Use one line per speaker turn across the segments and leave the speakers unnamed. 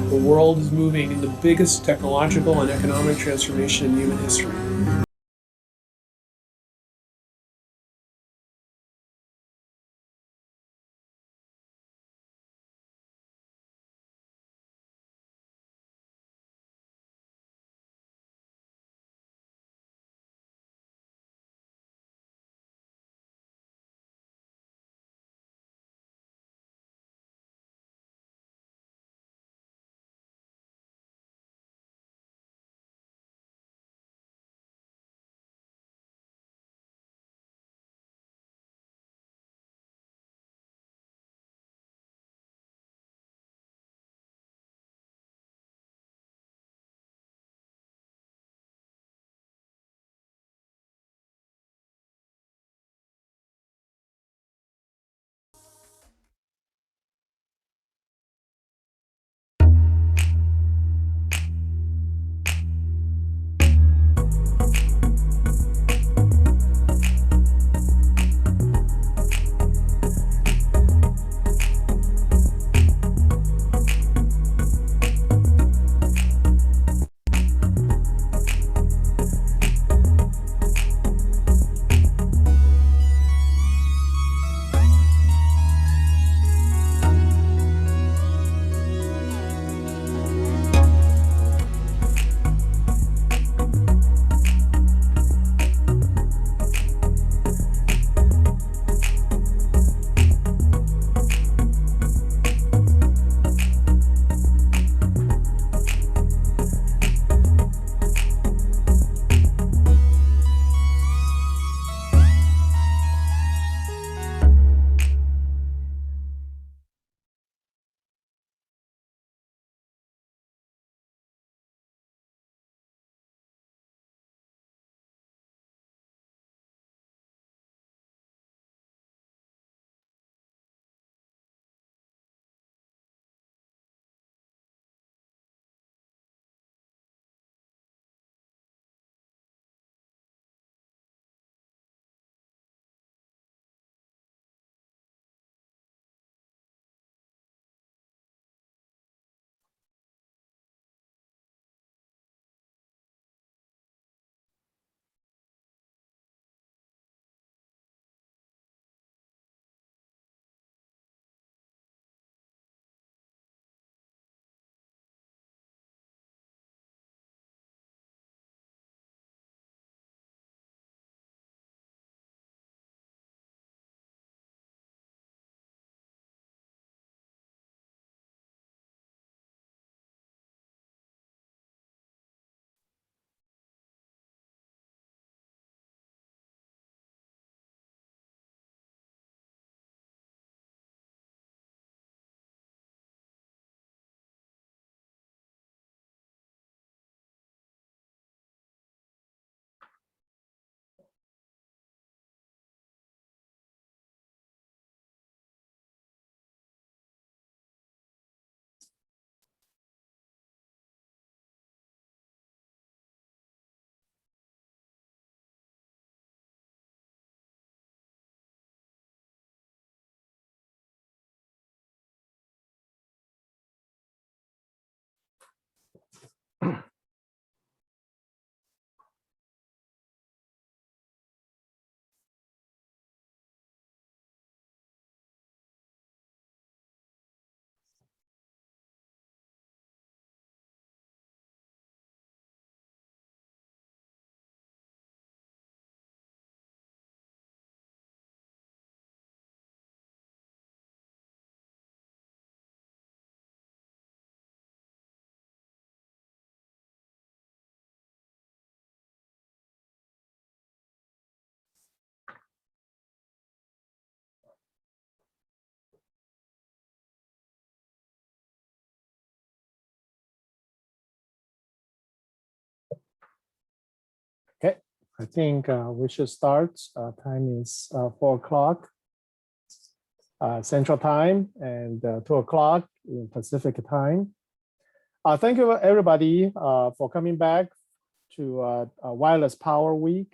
the world is moving in the biggest technological and economic transformation in human history.
Okay, I think we should start. Time is 4 o'clock Central Time and 2 o'clock in Pacific Time. Thank you everybody for coming back to Wireless Power Week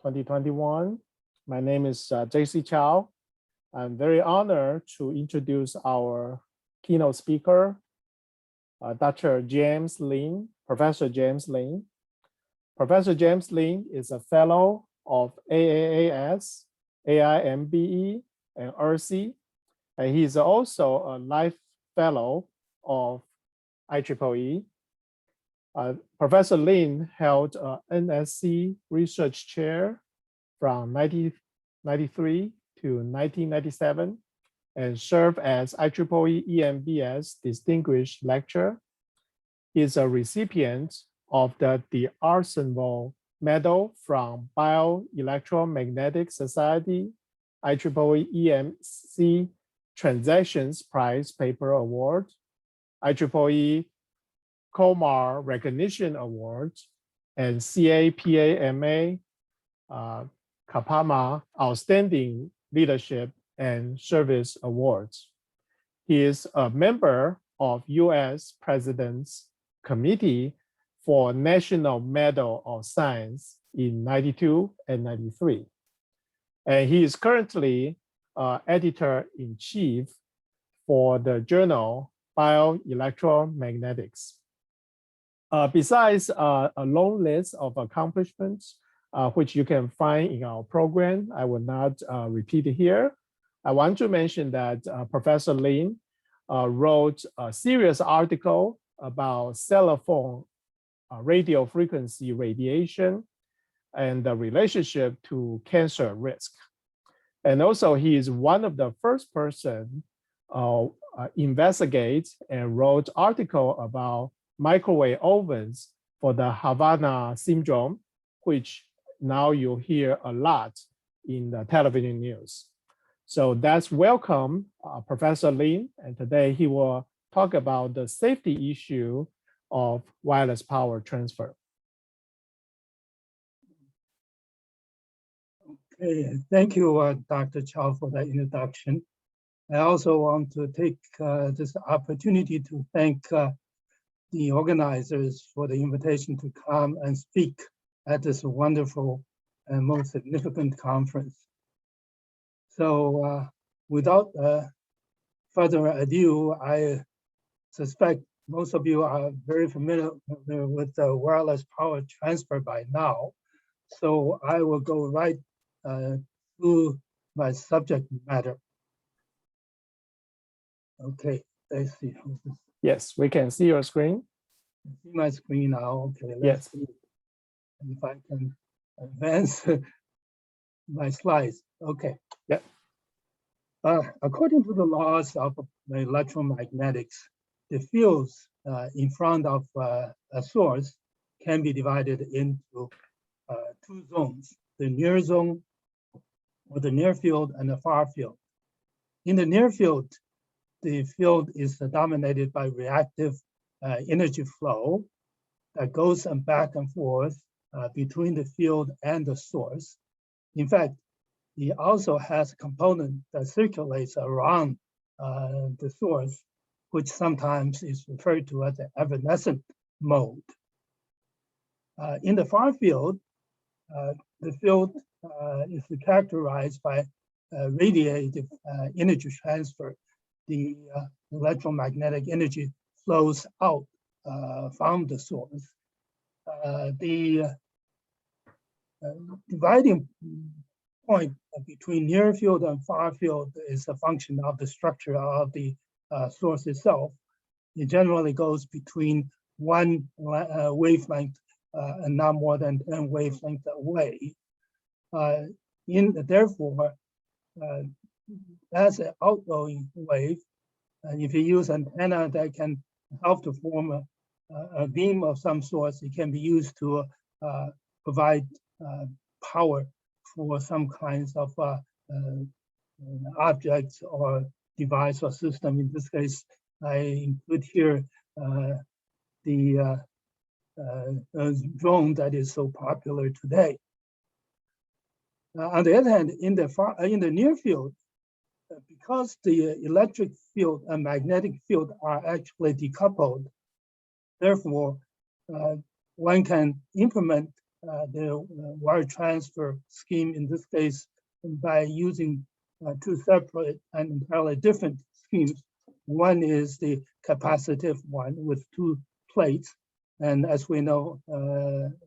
2021. My name is JC Chow. I'm very honored to introduce our keynote speaker, Dr. James Lin, Professor James Lin. Professor James Lin is a fellow of AAAS, AIMBE, and ERSI, and he is also a life fellow of IEEE. Professor Lin held an NSC research chair from 1993 to 1997 and served as IEEE EMBS Distinguished Lecturer. He is a recipient of the D'Arsenval Medal from Bioelectromagnetic Society, IEEE EMC Transactions Prize Paper Award, IEEE Komar Recognition Award, and CAPAMA Kapama Outstanding Leadership and Service Awards. He is a member of U.S. President's Committee for National Medal of Science in 92 and 93. And he is currently editor-in-chief for the journal Bioelectromagnetics. Besides a long list of accomplishments, which you can find in our program, I will not repeat it here. I want to mention that Professor Lin wrote a serious article about cell phone radio frequency radiation and the relationship to cancer risk. And also he is one of the first person investigate and wrote article about microwave ovens for the Havana syndrome, which now you hear a lot in the television news. So that's welcome Professor Lin, and today he will talk about the safety issue of wireless power transfer.
Okay, thank you, Dr. Chow, for that introduction. I also want to take this opportunity to thank the organizers for the invitation to come and speak at this wonderful and most significant conference. So without further ado, I suspect most of you are very familiar with the wireless power transfer by now. So I will go right through my subject matter. Okay, let's see.
Yes, we can see your screen.
See my screen now. Okay,
Yes.
let's see if I can advance my slides. Okay.
Yep.
According to the laws of electromagnetics, the fields in front of a source can be divided into two zones, the near zone or the near field and the far field. In the near field, the field is dominated by reactive energy flow that goes back and forth between the field and the source. In fact, it also has a component that circulates around the source, which sometimes is referred to as the evanescent mode. In the far field, the field is characterized by radiative energy transfer. The electromagnetic energy flows out from the source. The dividing point between near field and far field is a function of the structure of the source itself. It generally goes between one wavelength and not more than 10 wavelengths away. Therefore, as an outgoing wave, if you use antenna that can help to form a beam of some sort, it can be used to provide power for some kinds of objects or device or system. In this case, I include here the drone that is so popular today. On the other hand, in the near field, because the electric field and magnetic field are actually decoupled, therefore, one can implement the wire transfer scheme, in this case, by using two separate and entirely different schemes. One is the capacitive one with two plates. And as we know,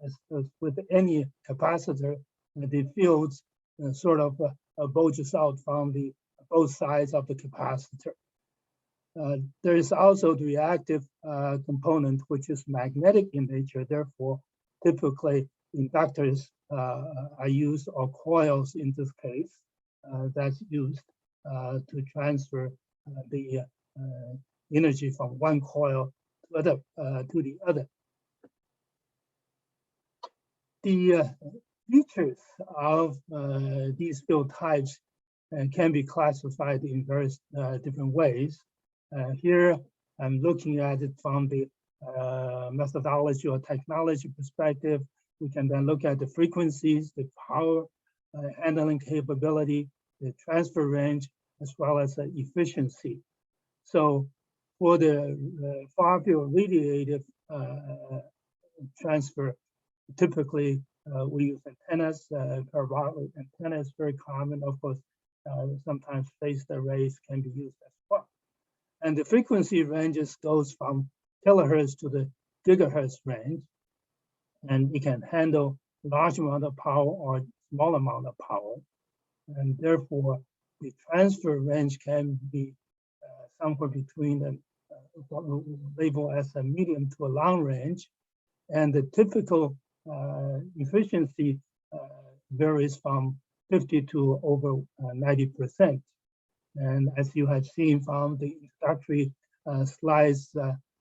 as with any capacitor, the fields sort of bulges out from both sides of the capacitor. There is also the reactive component, which is magnetic in nature. Therefore, typically inductors are used, or coils in this case, that's used to transfer the energy from one coil to the other. The features of these field types can be classified in various different ways. Here, I'm looking at it from the methodology or technology perspective. We can then look at the frequencies, the power handling capability, the transfer range, as well as the efficiency. So for the far field radiative transfer, typically we use antennas. Parabolic antennas is very common. Of course, sometimes phased arrays can be used as well. And the frequency ranges goes from kilohertz to the gigahertz range, and it can handle large amount of power or small amount of power. And therefore, the transfer range can be somewhere between what we label as a medium to a long range. And the typical efficiency varies from 50 to over 90%. And as you have seen from the introductory slides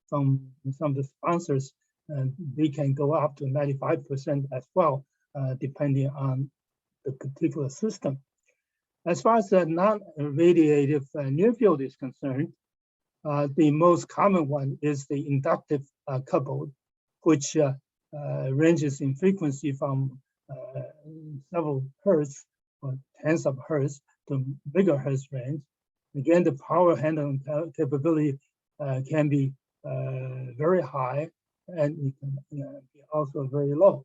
from some of the sponsors, they can go up to 95% as well, depending on the particular system. As far as the non-radiative near field is concerned, the most common one is the inductive coupled, which ranges in frequency from several hertz or tens of hertz to megahertz range. Again, the power handling capability can be very high, and it can be also very low.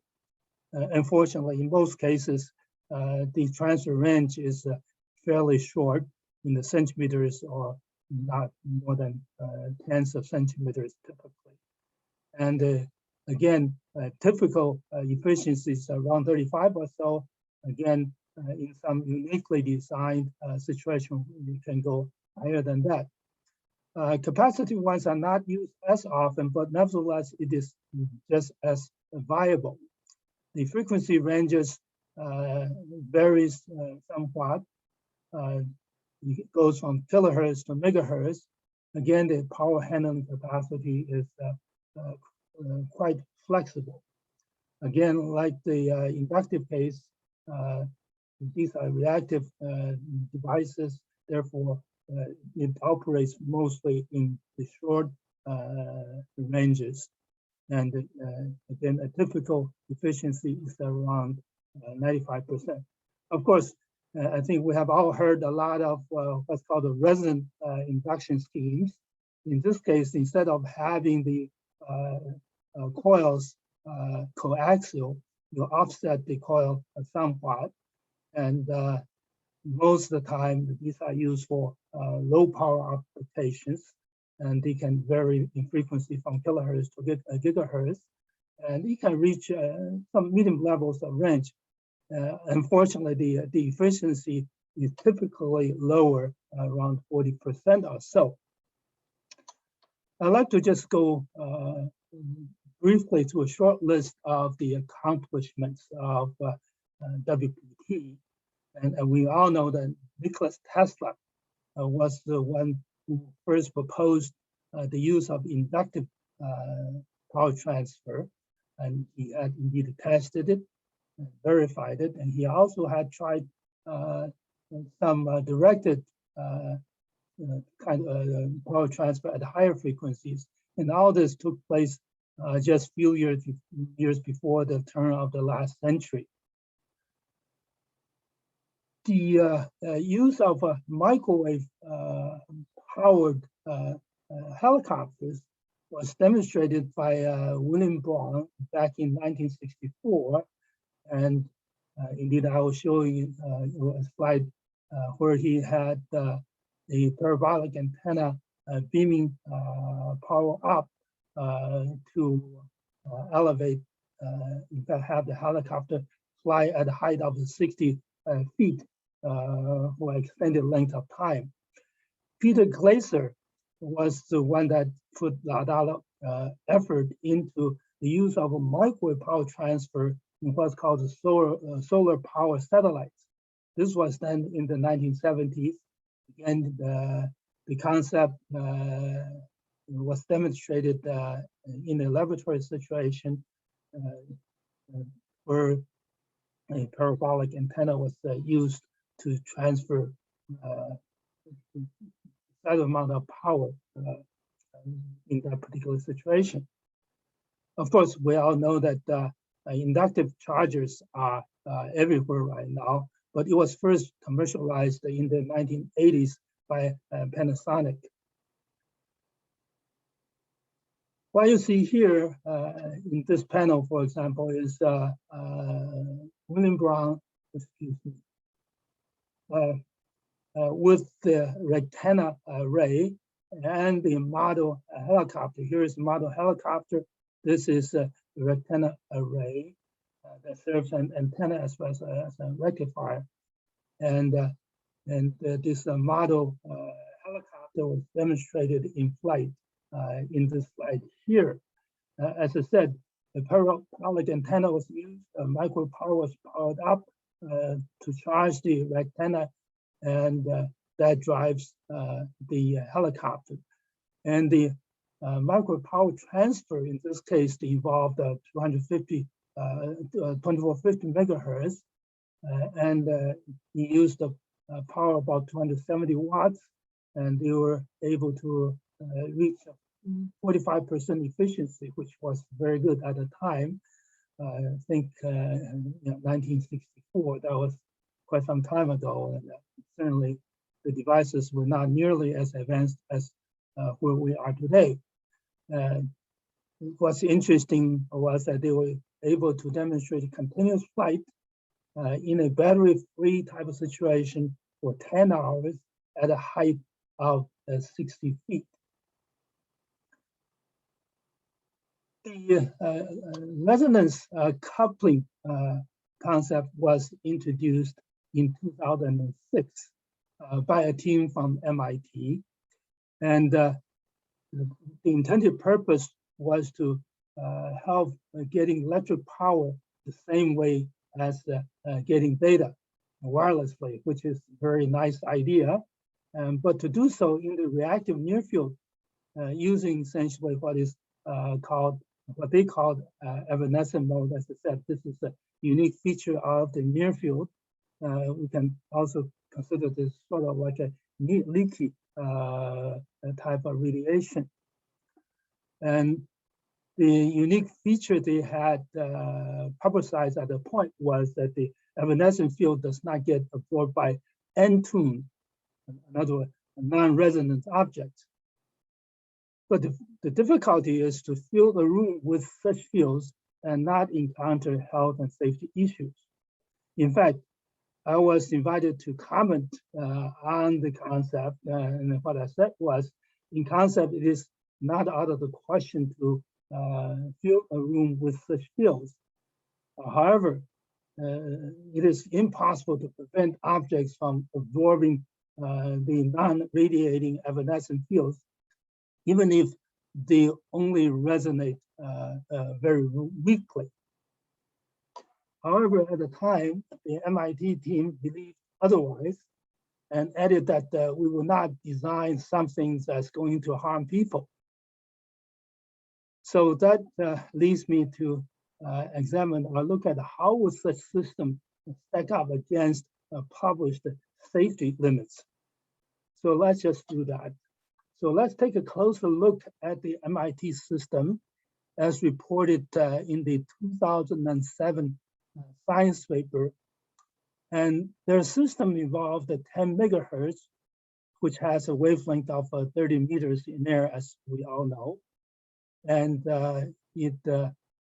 Unfortunately, in most cases, the transfer range is fairly short, in the centimeters or not more than tens of centimeters typically. And again, typical efficiency is around 35 or so. Again, in some uniquely designed situation, you can go higher than that. Capacitive ones are not used as often, but nevertheless, it is just as viable. The frequency ranges varies somewhat. It goes from kilohertz to megahertz. Again, the power handling capacity is quite flexible. Again, like the inductive case, these are reactive devices. Therefore, it operates mostly in the short ranges. And again, a typical efficiency is around 95%. Of course, I think we have all heard a lot of what's called the resin induction schemes. In this case, instead of having the coils coaxial, you offset the coil somewhat. And most of the time, these are used for low power applications, and they can vary in frequency from kilohertz to gigahertz, and it can reach some medium levels of range. Unfortunately, the efficiency is typically lower, around 40% or so. I'd like to just go briefly to a short list of the accomplishments of WPT. And we all know that Nikola Tesla was the one who first proposed the use of inductive power transfer. And he had indeed tested it, verified it, and he also had tried some directed kind of power transfer at higher frequencies. And all this took place just few years before the turn of the last century. The use of microwave powered helicopters was demonstrated by William Braun back in 1964. And indeed, I will show you a slide where he had a parabolic antenna beaming power up to elevate, in fact, have the helicopter fly at a height of 60 feet for extended length of time. Peter Glaser was the one that put a lot of effort into the use of a microwave power transfer in what's called the solar power satellites. This was done in the 1970s. Again, the concept was demonstrated in a laboratory situation where a parabolic antenna was used to transfer that amount of power in that particular situation. Of course, we all know that inductive chargers are everywhere right now, but it was first commercialized in the 1980s by Panasonic. What you see here in this panel, for example, is William Brown, excuse me, with the rectangular array and the model helicopter. Here is the model helicopter. This is a rectangular array that serves an antenna as well as a rectifier. And this model helicopter was demonstrated in flight in this slide here. As I said, the parabolic antenna was used, micro power was powered up to charge the rectangular, and that drives the helicopter. And the micro power transfer, in this case, involved 2450 megahertz, and he used the power about 270 watts, and they were able to reach 45% efficiency, which was very good at the time. I think 1964, that was quite some time ago, and certainly the devices were not nearly as advanced as where we are today. What's interesting was that they were able to demonstrate continuous flight in a battery-free type of situation for 10 hours at a height of 60 feet. The resonance coupling concept was introduced in 2006 by a team from MIT. And the intended purpose was to help getting electric power the same way as getting data wirelessly, which is a very nice idea. But to do so in the reactive near field, using essentially what they called evanescent mode. As I said, this is a unique feature of the near field. We can also consider this sort of like a leaky type of radiation. And the unique feature they had publicized at the point was that the evanescent field does not get absorbed by end-tuned, in other words, non-resonant objects. But the difficulty is to fill the room with such fields and not encounter health and safety issues. In fact, I was invited to comment on the concept, and what I said was, in concept, it is not out of the question to fill a room with such fields. However, it is impossible to prevent objects from absorbing the non-radiating evanescent fields, even if they only resonate very weakly. However, at the time, the MIT team believed otherwise and added that we will not design something that's going to harm people. So that leads me to examine or look at how would such system stack up against published safety limits. So let's just do that. So let's take a closer look at the MIT system as reported in the 2007 science paper. And their system involved 10 megahertz, which has a wavelength of 30 meters in air, as we all know. And it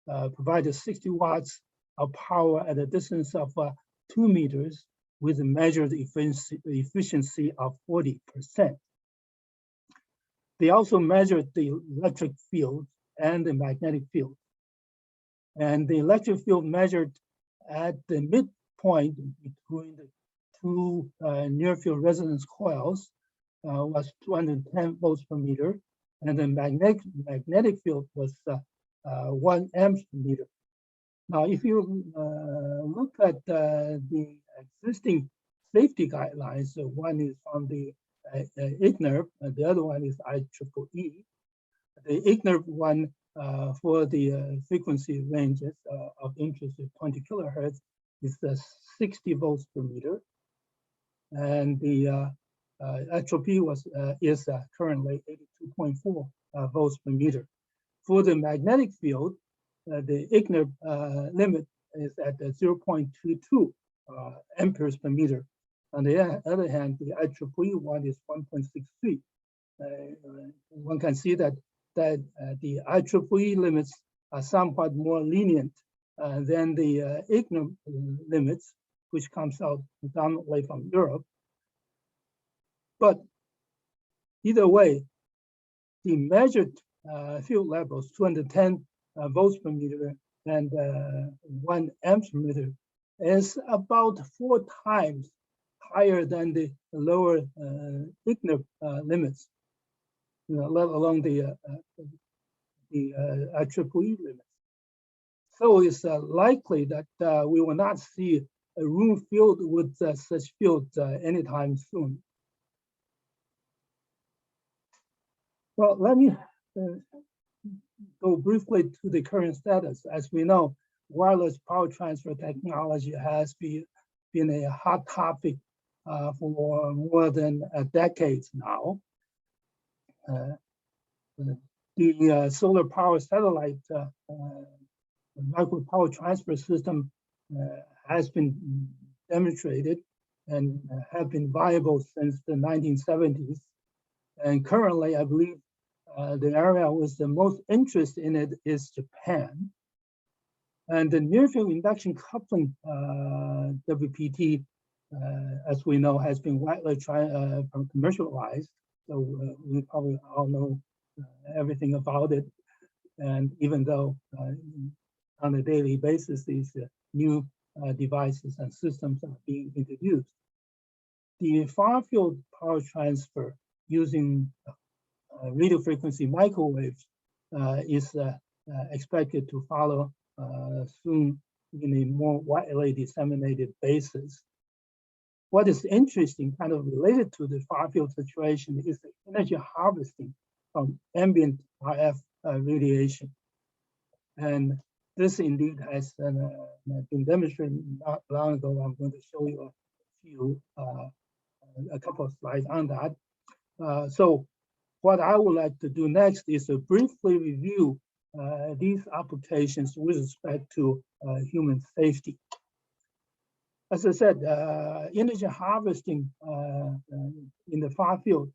provided 60 watts of power at a distance of 2 meters with a measured efficiency of 40%. They also measured the electric field and the magnetic field. And the electric field measured at the midpoint between the two near-field resonance coils was 210 volts per meter, and the magnetic field was 1 amp per meter. Now, if you look at the existing safety guidelines, one is from the IGNERP, and the other one is IEEE. The IGNERP one for the frequency ranges of interest of 20 kilohertz is 60 volts per meter, and the IEEE is currently 82.4 volts per meter. For the magnetic field, the IGNERP limit is at 0.22 amperes per meter. On the other hand, the IEEE one is 1.63. One can see that the IEEE limits are somewhat more lenient than the IGNERP limits, which comes out predominantly from Europe. But either way, the measured field levels, 210 volts per meter and 1 amp per meter, is about 4 times higher than the lower IGNERP limits, let alone the IEEE limits. So it's likely that we will not see a room filled with such fields anytime soon. Well, let me go briefly to the current status. As we know, wireless power transfer technology has been a hot topic for more than a decade now. The solar power satellite micro power transfer system has been demonstrated and have been viable since the 1970s. And currently, I believe the area with the most interest in it is Japan. And the near-field induction coupling WPT, as we know, has been widely commercialized. So we probably all know everything about it. And even though on a daily basis, these new devices and systems are being introduced, the far-field power transfer using radio frequency microwaves is expected to follow soon in a more widely disseminated basis. What is interesting, kind of related to the far-field situation, is the energy harvesting from ambient RF radiation. And this indeed has been demonstrated not long ago. I'm going to show you a couple of slides on that. So what I would like to do next is to briefly review these applications with respect to human safety. As I said, energy harvesting in the far field,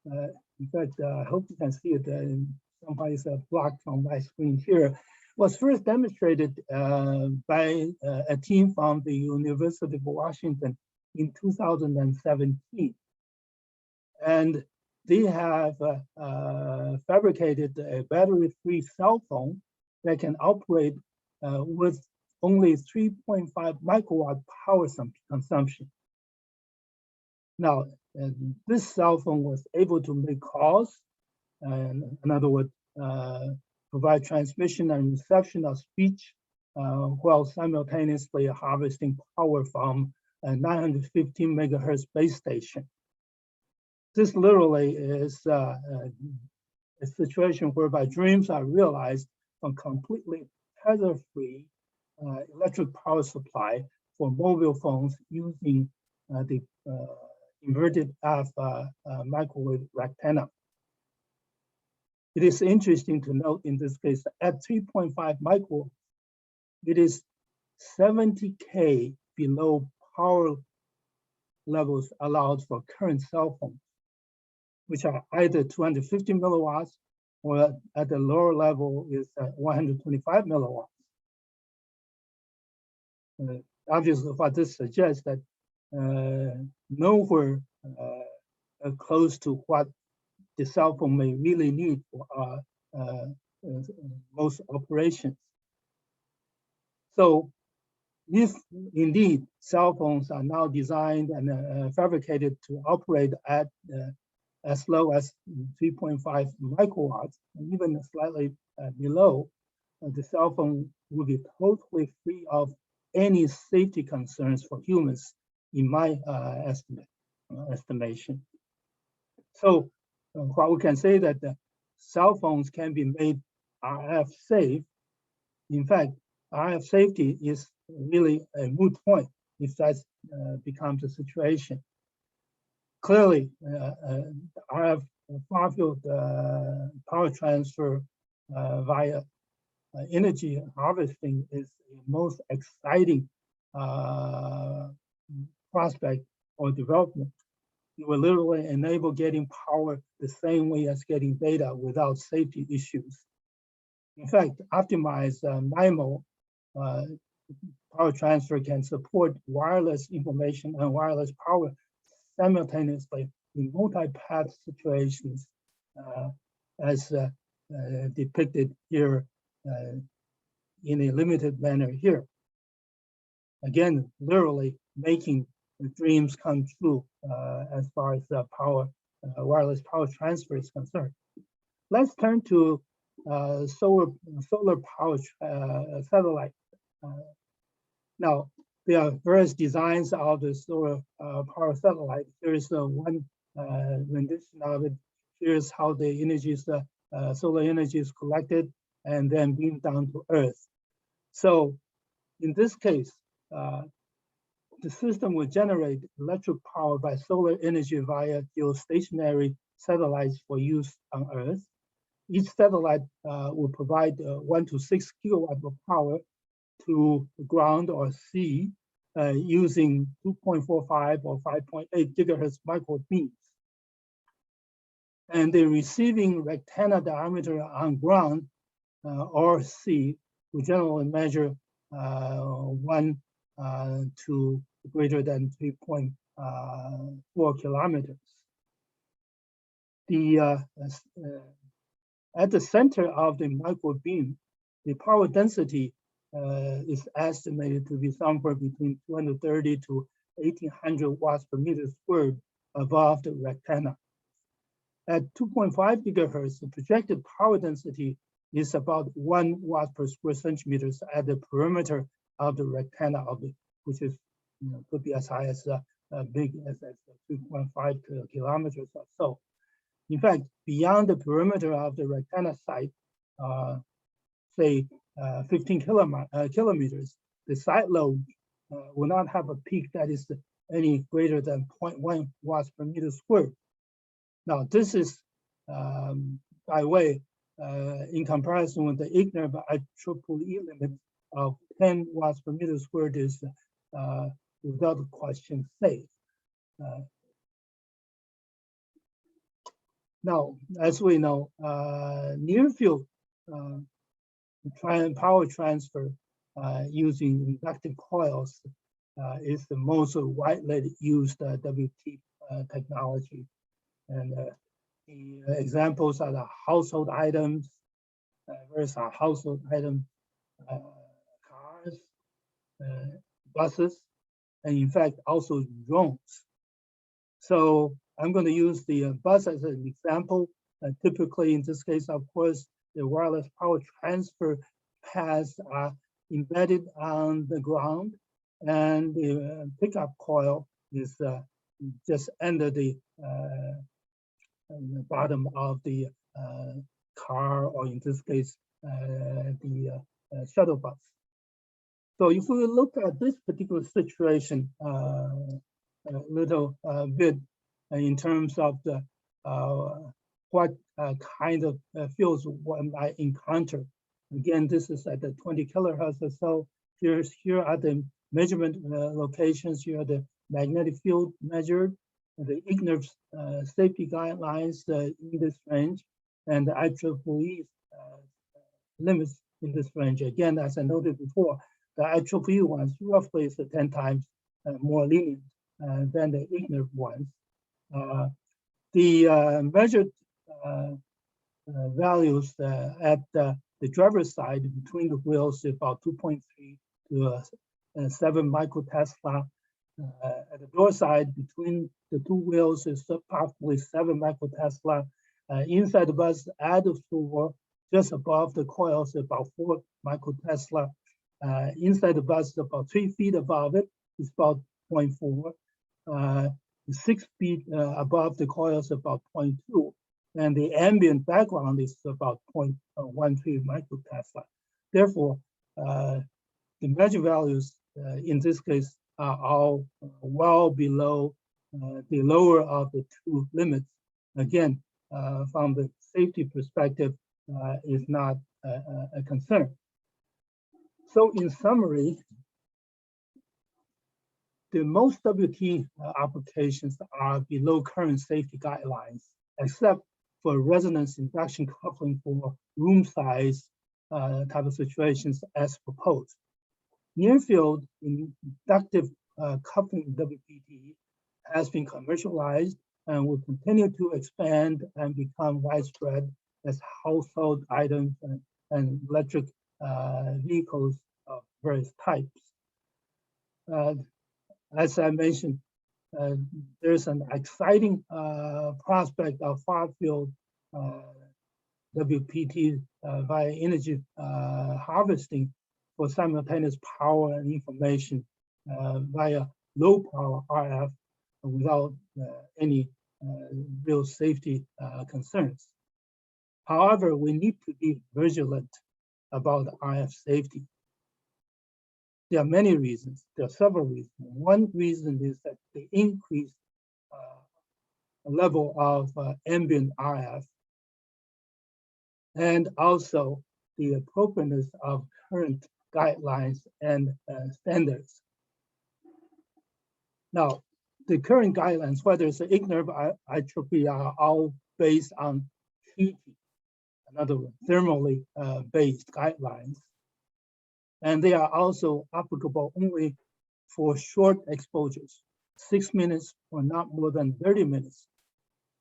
in fact, I hope you can see it, somebody's blocked from my screen here, was first demonstrated by a team from the University of Washington in 2017. And they have fabricated a battery-free cell phone that can operate with only 3.5 microwatt power consumption. Now, this cell phone was able to make calls, in other words, provide transmission and reception of speech while simultaneously harvesting power from a 915 megahertz base station. This literally is a situation whereby dreams are realized from completely tether-free electric power supply for mobile phones using the inverted alpha microwave rectangle. It is interesting to note in this case, at 3.5 micro, it is 70K below power levels allowed for current cell phones, which are either 250 milliwatts or at the lower level is 125 milliwatts. Obviously, what this suggests that nowhere close to what the cell phone may really need for most operations. So if indeed cell phones are now designed and fabricated to operate at as low as 3.5 microwatts, and even slightly below, the cell phone will be totally free of any safety concerns for humans, in my estimation. So while we can say that the cell phones can be made RF safe, in fact, RF safety is really a moot point if that becomes a situation. Clearly, RF far-field power transfer via energy harvesting is the most exciting prospect or development. It will literally enable getting power the same way as getting data without safety issues. In fact, optimized MIMO power transfer can support wireless information and wireless power simultaneously in multi-path situations, as depicted here in a limited manner here. Again, literally making the dreams come true as far as the wireless power transfer is concerned. Let's turn to solar power satellite. Now, there are various designs of the solar power satellite. Here is one rendition of it. Here's how the solar energy is collected and then beamed down to Earth. So in this case, the system will generate electric power by solar energy via geostationary satellites for use on Earth. Each satellite will provide 1 to 6 kilowatts of power to ground or sea using 2.45 or 5.8 gigahertz microbeams. And the receiving rectangular diameter on ground or sea will generally measure 1 to greater than 3.4 kilometers. At the center of the microbeam, the power density is estimated to be somewhere between 230 to 1800 watts per meter squared above the rectangle. At 2.5 gigahertz, the projected power density is about 1 watt per square centimeters at the perimeter of the rectangle, which is could be as high as big as 2.5 kilometers or so. In fact, beyond the perimeter of the rectangle site, say 15 kilometers, the site load will not have a peak that is any greater than 0.1 watts per meter squared. Now, this is by way, in comparison with the IEEE limit of 10 watts per meter squared is without question safe. Now, as we know, near field power transfer using inductive coils is the most widely used WPT technology. And the examples are the household items, various household items, cars, buses, and in fact, also drones. So I'm going to use the bus as an example. Typically, in this case, of course, the wireless power transfer paths are embedded on the ground, and the pickup coil is just under the bottom of the car, or in this case, the shuttle bus. So if we look at this particular situation a little bit in terms of the what kind of fields one might encounter. Again, this is at the 20 kilohertz or so. Here are the measurement locations. Here are the magnetic field measured, the IEEE safety guidelines in this range, and the IEEE limits in this range. Again, as I noted before, the IEEE ones roughly is 10 times more lenient than the IEEE ones. The measured values at the driver's side between the wheels is about 2.3 to 7 microtesla. At the door side between the two wheels is approximately 7 microtesla. Inside the bus at the floor, just above the coils, about 4 microtesla. Inside the bus, about 3 feet above it, is about 0.4. 6 feet above the coils, about 0.2. And the ambient background is about 0.13 microtesla. Therefore, the measured values in this case are all well below the lower of the two limits. Again, from the safety perspective, is not a concern. So in summary, the most WT applications are below current safety guidelines, except for resonance induction coupling for room size type of situations as proposed. Near field inductive coupling WPT has been commercialized and will continue to expand and become widespread as household items and electric vehicles of various types. As I mentioned, there's an exciting prospect of far-field WPT via energy harvesting for simultaneous power and information via low power RF without any real safety concerns. However, we need to be vigilant about RF safety. There are many reasons. There are several reasons. One reason is that the increased level of ambient RF and also the appropriateness of current guidelines and standards. Now, the current guidelines, whether it's the IEEE, IEEE, are all based on TT, in other words, thermally based guidelines. And they are also applicable only for short exposures, 6 minutes or not more than 30 minutes.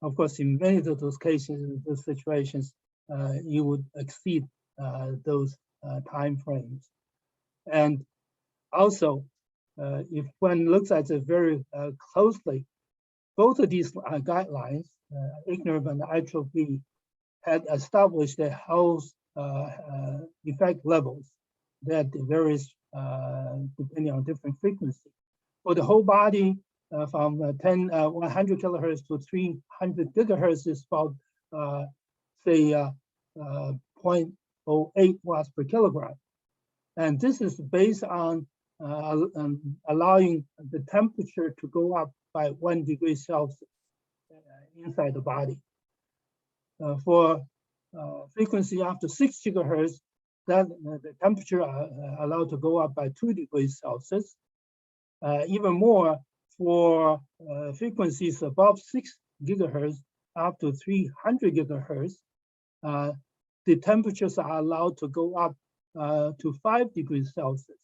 Of course, in many of those cases, in those situations, you would exceed those time frames. And also, if one looks at it very closely, both of these guidelines, IEEE and IEEE, had established the health effect levels that varies depending on different frequency. For the whole body, from 100 kilohertz to 300 gigahertz is about, say, 0.08 watts per kilogram. And this is based on allowing the temperature to go up by 1 degree Celsius inside the body. For frequency after 6 gigahertz, that the temperature allowed to go up by 2 degrees Celsius. Even more for frequencies above 6 gigahertz up to 300 gigahertz, the temperatures are allowed to go up to 5 degrees Celsius.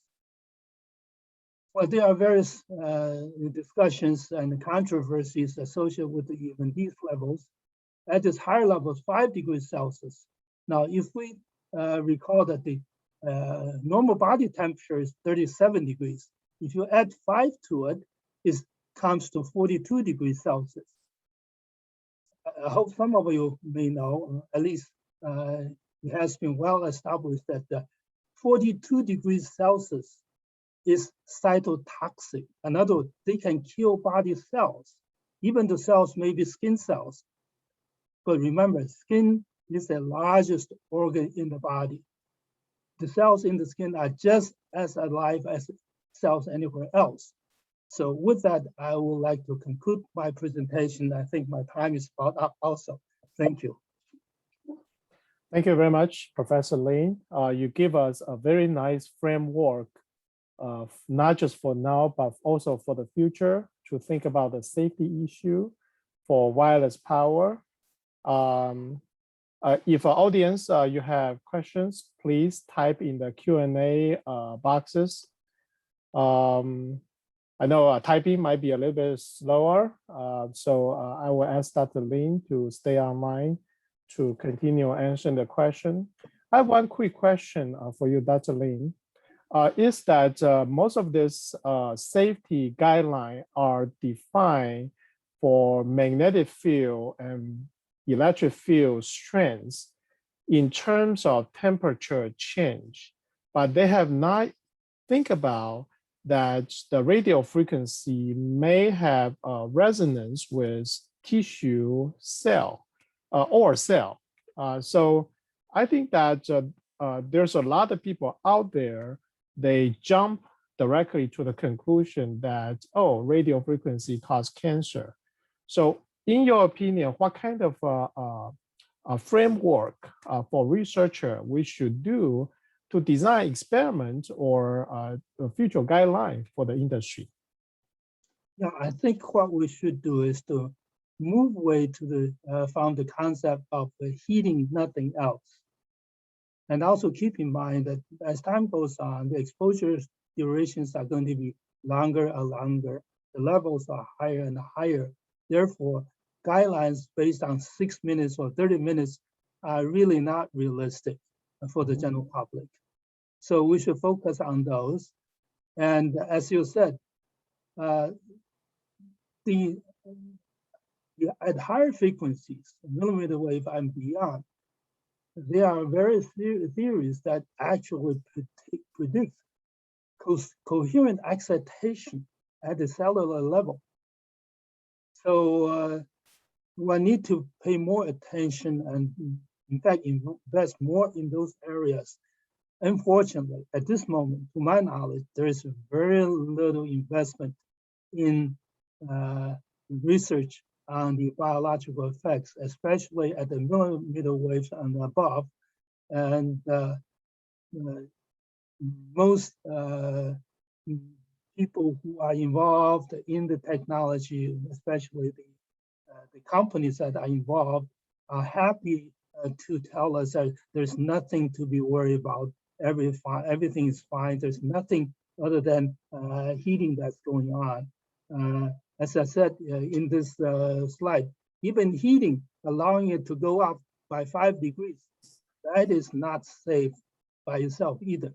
Well, there are various discussions and controversies associated with even these levels. At this higher levels, 5 degrees Celsius. Now, if we recall that the normal body temperature is 37 degrees. If you add 5 to it, it comes to 42 degrees Celsius. I hope some of you may know, at least it has been well established that 42 degrees Celsius is cytotoxic. In other words, they can kill body cells. Even the cells may be skin cells. But remember, skin is the largest organ in the body. The cells in the skin are just as alive as cells anywhere else. So with that, I would like to conclude my presentation. I think my time is about up also. Thank you.
Thank you very much, Professor Lin. You give us a very nice framework, not just for now, but also for the future, to think about the safety issue for wireless power. If our audience, you have questions, please type in the Q&A boxes. I know typing might be a little bit slower, so I will ask Dr. Lin to stay online to continue answering the question. I have one quick question for you, Dr. Lin. Is that most of this safety guidelines are defined for magnetic field and electric field strengths in terms of temperature change, but they have not think about that the radio frequency may have a resonance with tissue cell or cell. So I think that there's a lot of people out there, they jump directly to the conclusion that, oh, radio frequency causes cancer. So in your opinion, what kind of a framework for researcher we should do to design experiment or a future guideline for the industry?
Yeah, I think what we should do is to move away to the from the concept of heating nothing else. And also keep in mind that as time goes on, the exposure durations are going to be longer and longer. The levels are higher and higher. Therefore, guidelines based on 6 minutes or 30 minutes are really not realistic for the general public. So we should focus on those. And as you said, at higher frequencies, millimeter wave and beyond, there are various theories that actually predict coherent excitation at the cellular level. So we need to pay more attention and, in fact, invest more in those areas. Unfortunately, at this moment, to my knowledge, there is very little investment in research on the biological effects, especially at the millimeter waves and above. And most people who are involved in the technology, especially the companies that are involved, are happy to tell us that there's nothing to be worried about. Everything is fine. There's nothing other than heating that's going on. As I said in this slide, even heating, allowing it to go up by 5 degrees, that is not safe by itself either.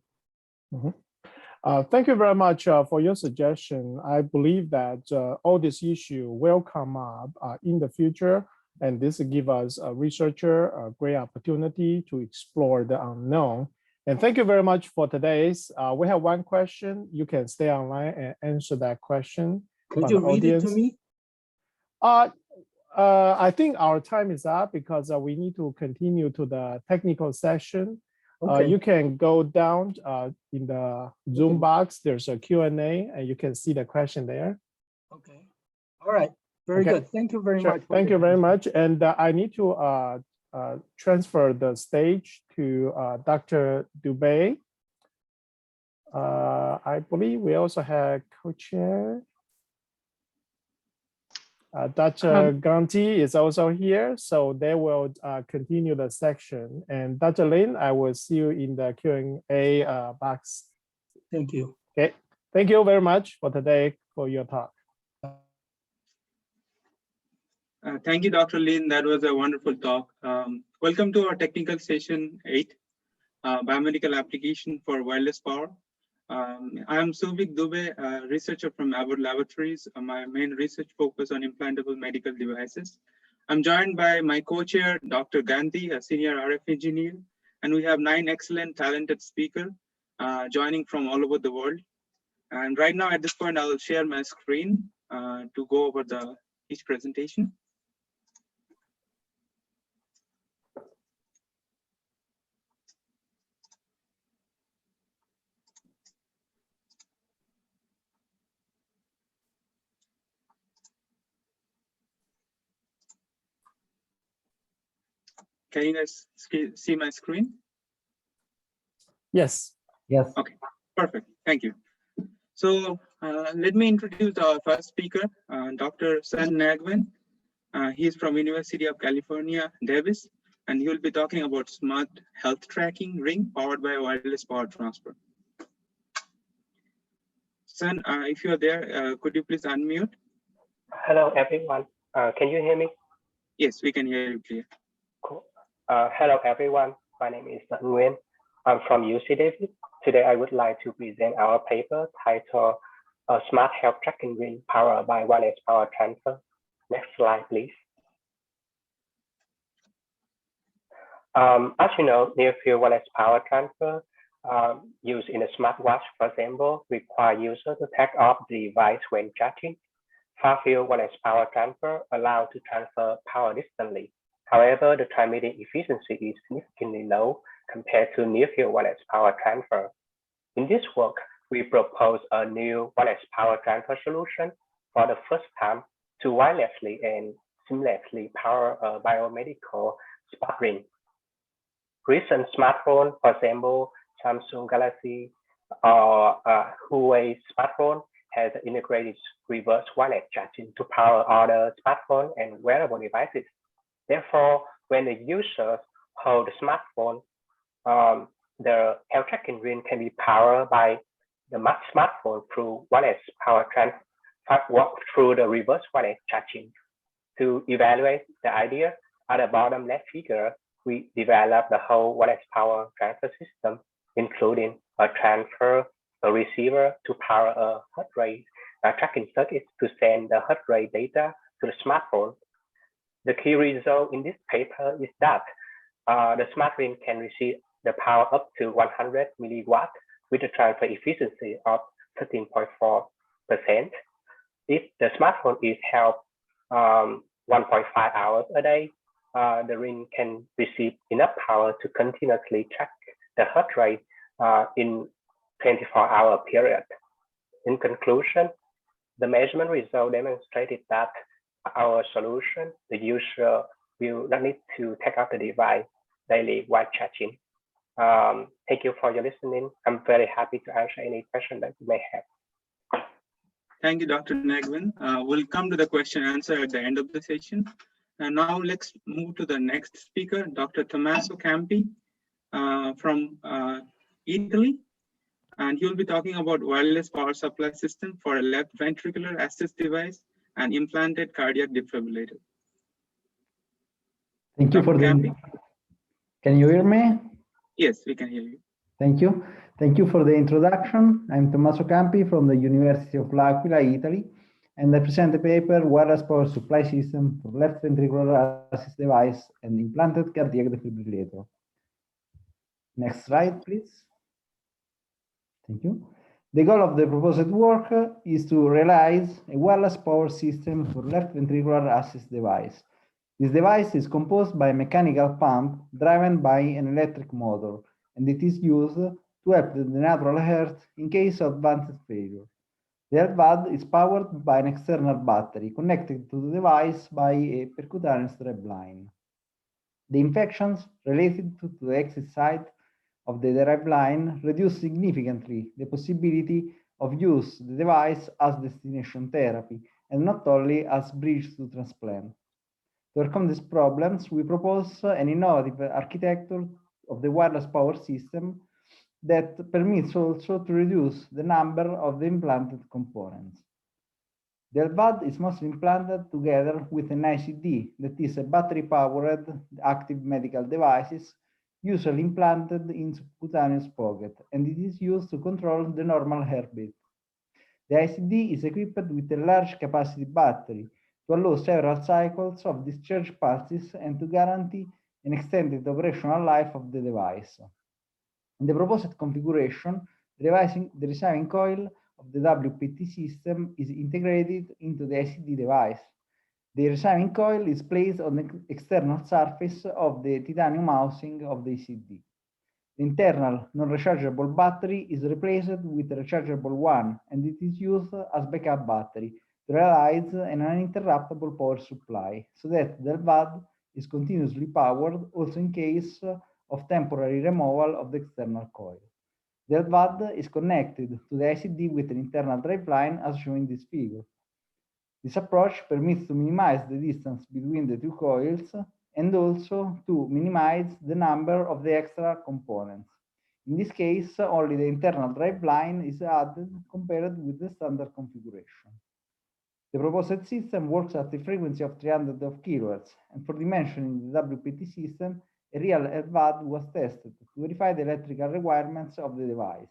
Thank you very much for your suggestion. I believe that all this issue will come up in the future, and this will give us a researcher a great opportunity to explore the unknown. And thank you very much for today's. We have one question. You can stay online and answer that question.
Could you read it to me?
I think our time is up because we need to continue to the technical session.
Okay.
You can go down in the Zoom box. There's a Q&A, and you can see the question there.
Okay. All right. Very good. Thank you very much.
Thank you very much. And I need to transfer the stage to Dr. Dubé. I believe we also have co-chair. Dr. Ganti is also here, so they will continue the section. And Dr. Lin, I will see you in the Q&A box.
Thank you.
Okay, thank you very much for today for your talk.
Thank you, Dr. Lin. That was a wonderful talk. Welcome to our technical session 8, biomedical application for wireless power. I'm Suvik Dubé, a researcher from Abbott Laboratories. My main research focus on implantable medical devices. I'm joined by my co-chair, Dr. Gandhi, a senior RF engineer, and we have 9 excellent, talented speakers joining from all over the world. And right now, at this point, I will share my screen to go over each presentation. Can you guys see my screen?
Yes.
Yes.
Okay, perfect. Thank you. So let me introduce our first speaker, Dr. Sun Nagwin. He is from University of California, Davis, and he will be talking about smart health tracking ring powered by wireless power transfer. Sun, if you are there, could you please unmute?
Hello, everyone. Can you hear me?
Yes, we can hear you clear.
Cool. Hello, everyone. My name is Nguyen. I'm from UC Davis. Today, I would like to present our paper titled Smart Health Tracking Ring Powered by Wireless Power Transfer. Next slide, please. As you know, near-field wireless power transfer used in a smartwatch, for example, require user to take off the device when charging. Far-field wireless power transfer allows to transfer power distantly. However, the transmitting efficiency is significantly low compared to near-field wireless power transfer. In this work, we propose a new wireless power transfer solution for the first time to wirelessly and seamlessly power a biomedical smart ring. Recent smartphones, for example, Samsung Galaxy or Huawei smartphone, has integrated reverse wireless charging to power other smartphones and wearable devices. Therefore, when the users hold the smartphone, the health tracking ring can be powered by the smartphone through wireless power transfer, through the reverse wireless charging. To evaluate the idea, at the bottom left figure, we developed the whole wireless power transfer system, including a transfer, a receiver to power a heart rate tracking circuit to send the heart rate data to the smartphone. The key result in this paper is that the smart ring can receive the power up to 100 milliwatts with a transfer efficiency of 13.4%. If the smartphone is held 1.5 hours a day, the ring can receive enough power to continuously track the heart rate in 24-hour period. In conclusion, the measurement result demonstrated that our solution, the user will not need to take out the device daily while charging. Thank you for your listening. I'm very happy to answer any question that you may have.
Thank you, Dr. Nguyen. We'll come to the question and answer at the end of the session. And now let's move to the next speaker, Dr. Tommaso Campi from Italy. And he'll be talking about wireless power supply system for a left ventricular assist device and implanted cardiac defibrillator.
Thank you for the. Can you hear me?
Yes, we can hear you.
Thank you. Thank you for the introduction. I'm Tommaso Campi from the University of L'Aquila, Italy, and I present the paper Wireless Power Supply System for Left Ventricular Assist Device and Implanted Cardiac Defibrillator. Next slide, please. Thank you. The goal of the proposed work is to realize a wireless power system for left ventricular assist device. This device is composed by a mechanical pump driven by an electric motor, and it is used to help the natural heart in case of advanced failure. The LVAD is powered by an external battery connected to the device by a percutaneous driveline. The infections related to the exit site of the driveline reduce significantly the possibility of use the device as destination therapy and not only as bridge to transplant. To overcome these problems, we propose an innovative architecture of the wireless power system that permits also to reduce the number of the implanted components. The LVAD is mostly implanted together with an ICD, that is a battery-powered active medical devices usually implanted in subcutaneous pocket, and it is used to control the normal heartbeat. The ICD is equipped with a large capacity battery to allow several cycles of discharge pulses and to guarantee an extended operational life of the device. In the proposed configuration, the receiving coil of the WPT system is integrated into the ICD device. The receiving coil is placed on the external surface of the titanium housing of the ICD. The internal non-rechargeable battery is replaced with a rechargeable one, and it is used as backup battery to realize an uninterruptible power supply, so that the LVAD is continuously powered also in case of temporary removal of the external coil. The LVAD is connected to the ICD with an internal driveline as shown in this figure. This approach permits to minimize the distance between the two coils and also to minimize the number of the extra components. In this case, only the internal driveline is added compared with the standard configuration. The proposed system works at a frequency of 300 kHz, and for dimensioning the WPT system, a real LVAD was tested to verify the electrical requirements of the device.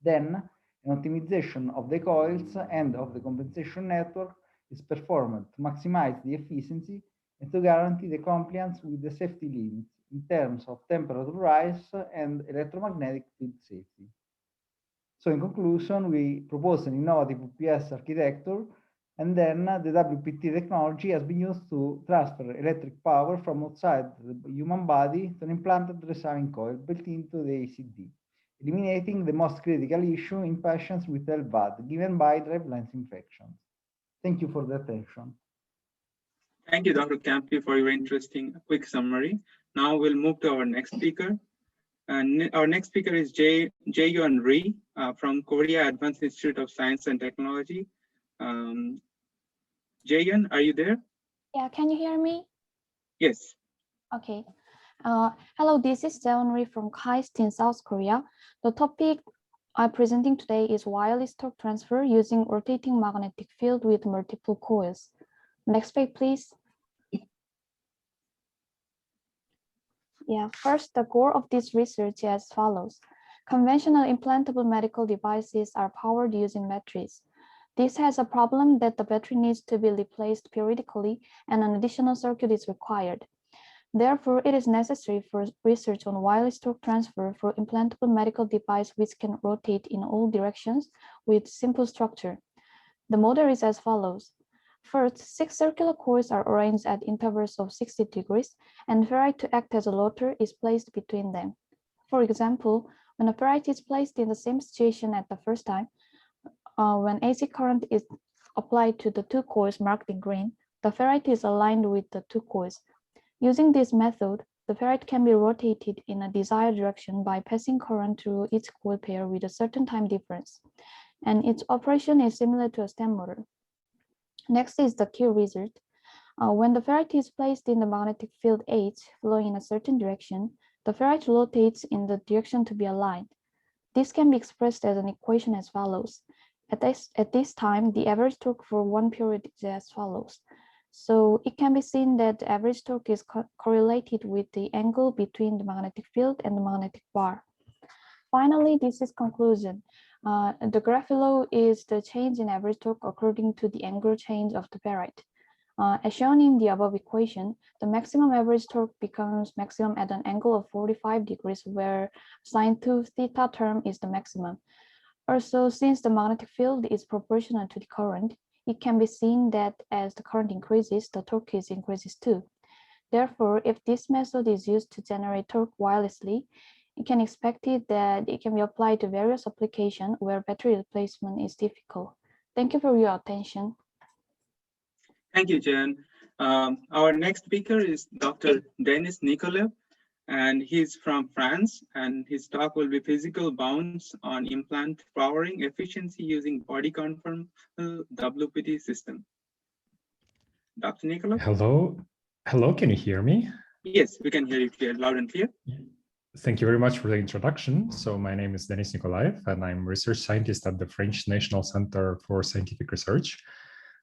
Then, an optimization of the coils and of the compensation network is performed to maximize the efficiency and to guarantee the compliance with the safety limits in terms of temperature rise and electromagnetic field safety. So in conclusion, we propose an innovative UPS architecture, and then the WPT technology has been used to transfer electric power from outside the human body to an implanted resin coil built into the ACD, eliminating the most critical issue in patients with LVAD given by drive lens infections. Thank you for the attention.
Thank you, Dr. Campi, for your interesting quick summary. Now we'll move to our next speaker. And our next speaker is Jae-Yeon Ri from Korea Advanced Institute of Science and Technology. Jae-Yeon, are you there?
Yeah, can you hear me?
Yes.
Okay. Hello, this is Jae-Yeon Ri from KAIST in South Korea. The topic I'm presenting today is wireless torque transfer using rotating magnetic field with multiple coils. Next page, please. Yeah, first, the goal of this research is as follows. Conventional implantable medical devices are powered using batteries. This has a problem that the battery needs to be replaced periodically and an additional circuit is required. Therefore, it is necessary for research on wireless torque transfer for implantable medical device which can rotate in all directions with simple structure. The model is as follows. First, 6 circular coils are arranged at intervals of 60 degrees, and ferrite to act as a rotor is placed between them. For example, when a ferrite is placed in the same situation at the first time, when AC current is applied to the 2 coils marked in green, the ferrite is aligned with the 2 coils. Using this method, the ferrite can be rotated in a desired direction by passing current through each coil pair with a certain time difference, and its operation is similar to a stem motor. Next is the key result. When the ferrite is placed in the magnetic field H flowing in a certain direction, the ferrite rotates in the direction to be aligned. This can be expressed as an equation as follows. At this time, the average torque for one period is as follows. So it can be seen that the average torque is correlated with the angle between the magnetic field and the magnetic bar. Finally, this is conclusion. The graph below is the change in average torque according to the angle change of the ferrite. As shown in the above equation, the maximum average torque becomes maximum at an angle of 45 degrees where sine 2 theta term is the maximum. Also, since the magnetic field is proportional to the current, it can be seen that as the current increases, the torque increases too. Therefore, if this method is used to generate torque wirelessly, it can expect that it can be applied to various applications where battery replacement is difficult. Thank you for your attention.
Thank you, Jen. Our next speaker is Dr. Denis Nicolev, and he's from France, and his talk will be physical bounds on implant powering efficiency using body conformal WPT system. Dr. Nicolev?
Hello, can you hear me?
Yes, we can hear you clear, loud and clear.
Thank you very much for the introduction. So my name is Denis Nikolaev, and I'm research scientist at the French National Center for Scientific Research.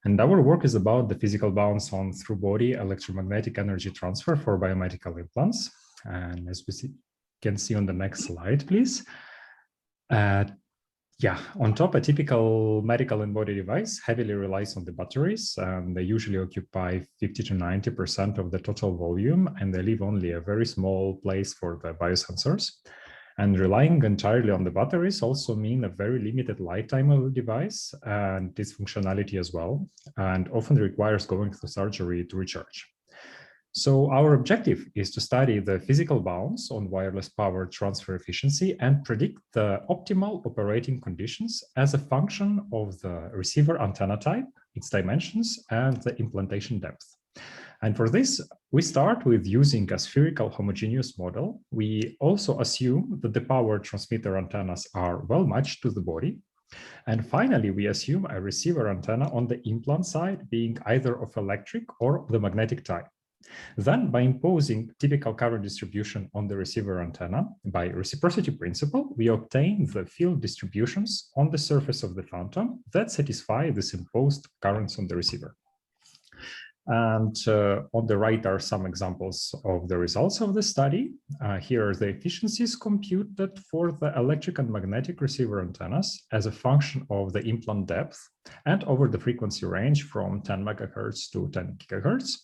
And our work is about the physical bounds on through-body electromagnetic energy transfer for biomedical implants. And as we can see on the next slide, please. On top, a typical medical in-body device heavily relies on the batteries, and they usually occupy 50 to 90% of the total volume, and they leave only a very small place for the biosensors. And relying entirely on the batteries also mean a very limited lifetime of the device and its functionality as well, and often requires going through surgery to recharge. So our objective is to study the physical bounds on wireless power transfer efficiency and predict the optimal operating conditions as a function of the receiver antenna type, its dimensions, and the implantation depth. And for this, we start with using a spherical homogeneous model. We also assume that the power transmitter antennas are well matched to the body. And finally, we assume a receiver antenna on the implant side being either of electric or the magnetic type. Then, by imposing typical current distribution on the receiver antenna by reciprocity principle, we obtain the field distributions on the surface of the phantom that satisfy this imposed currents on the receiver. And on the right are some examples of the results of the study. Here are the efficiencies computed for the electric and magnetic receiver antennas as a function of the implant depth and over the frequency range from 10 megahertz to 10 gigahertz.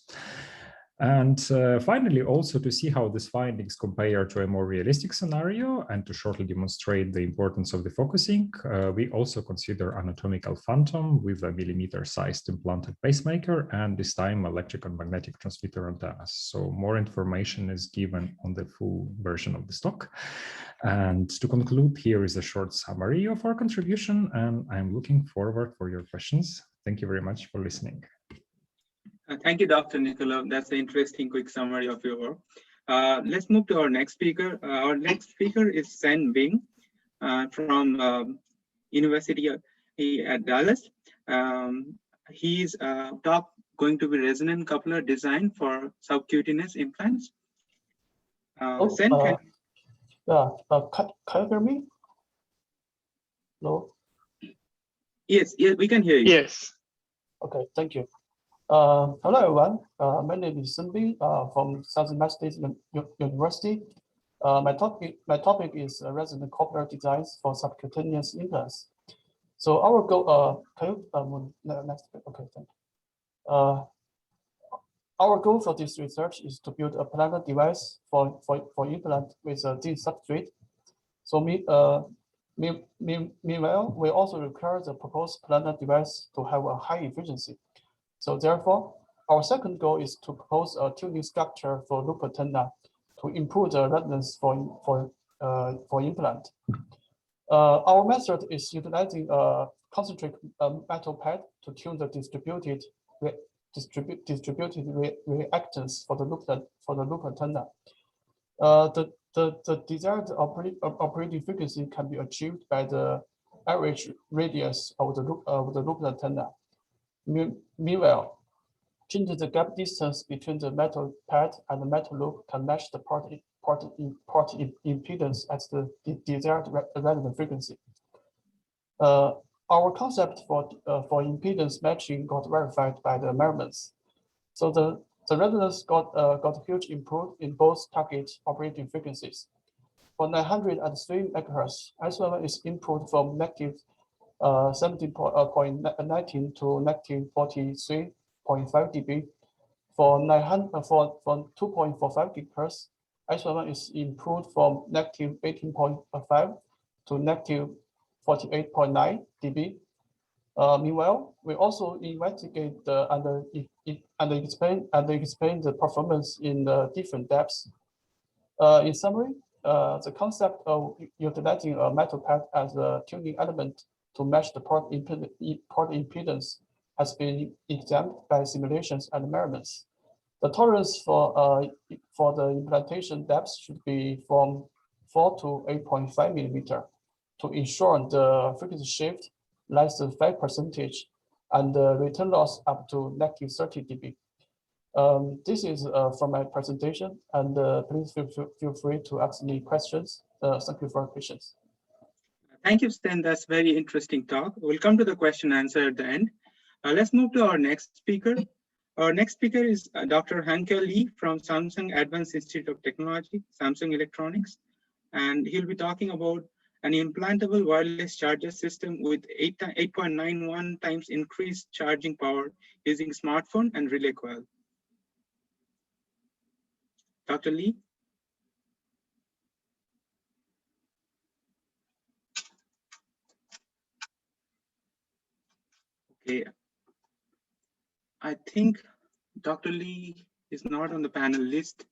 And finally, also to see how these findings compare to a more realistic scenario and to shortly demonstrate the importance of the focusing, we also consider anatomical phantom with a millimeter-sized implanted pacemaker and this time electric and magnetic transmitter antennas. So more information is given on the full version of this talk. And to conclude, here is a short summary of our contribution, and I'm looking forward for your questions. Thank you very much for listening.
Thank you, Dr. Nikolov. That's an interesting quick summary of your work. Let's move to our next speaker. Our next speaker is Sen Bing from University at Dallas. He's going to be resonant coupler design for subcutaneous implants. Sen,
can you hear me? No?
Yes, we can hear you.
Yes. Okay, thank you. Hello, everyone. My name is Sen Bing from Southern Massachusetts University. My topic is resonant coupler designs for subcutaneous implants. So our goal, can you next? Okay, thank you. Our goal for this research is to build a planar device for implant with a thin substrate. So meanwhile, we also require the proposed planar device to have a high efficiency. So therefore, our second goal is to propose a tuning structure for loop antenna to improve the resonance for implant. Our method is utilizing a concentric metal pad to tune the distributed reactance for the loop antenna. The desired operating frequency can be achieved by the average radius of the loop antenna. Meanwhile, changing the gap distance between the metal pad and the metal loop can match the port impedance at the desired resonant frequency. Our concept for impedance matching got verified by the measurements. So the resonance got huge improvement in both target operating frequencies. For 903 MHz, S11 is improved from negative 17.19 to negative 43.5 dB. For 2.45 GHz, S11 is improved from negative 18.5 to negative 48.9 dB. Meanwhile, we also investigate and explain the performance in the different depths. In summary, the concept of utilizing a metal pad as a tuning element to match the port impedance has been examined by simulations and measurements. The tolerance for the implantation depth should be from 4 to 8.5 millimeter to ensure the frequency shift less than 5% and the return loss up to negative 30 dB. This is from my presentation, and please feel free to ask me questions. Thank you for your patience.
Thank you, Sten. That's very interesting talk. We'll come to the question and answer at the end. Let's move to our next speaker. Our next speaker is Dr. Hanke Lee from Samsung Advanced Institute of Technology, Samsung Electronics. And he'll be talking about an implantable wireless charger system with 8.91 times increased charging power using smartphone and relay coil. Dr. Lee? Okay, I think Dr. Lee is not on the panel list.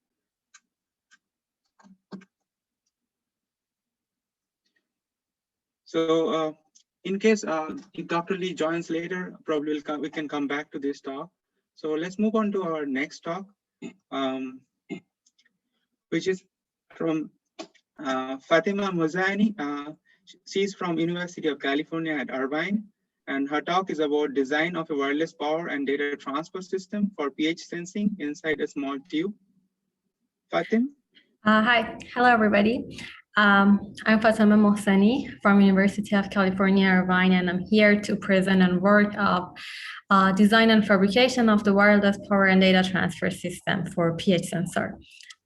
So in case if Dr. Lee joins later, probably we can come back to this talk. So let's move on to our next talk, which is from Fatima Mozaini. She's from University of California at Irvine. And her talk is about design of a wireless power and data transfer system for pH sensing inside a small tube. Fatim?
Hi, hello everybody. I'm Fatima Mohseni from University of California, Irvine, and I'm here to present and work of design and fabrication of the wireless power and data transfer system for pH sensor.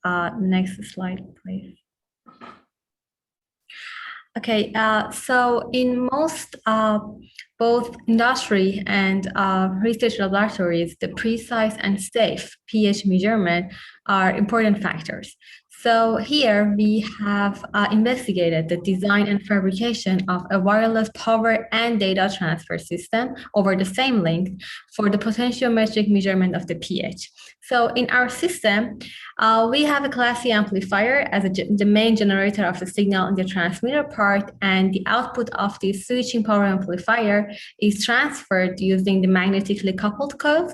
Next slide, please. Okay, so in most both industry and research laboratories, the precise and safe pH measurement are important factors. So here we have investigated the design and fabrication of a wireless power and data transfer system over the same length for the potentiometric measurement of the pH. So in our system, we have a Class C amplifier as the main generator of the signal in the transmitter part, and the output of the switching power amplifier is transferred using the magnetically coupled coils.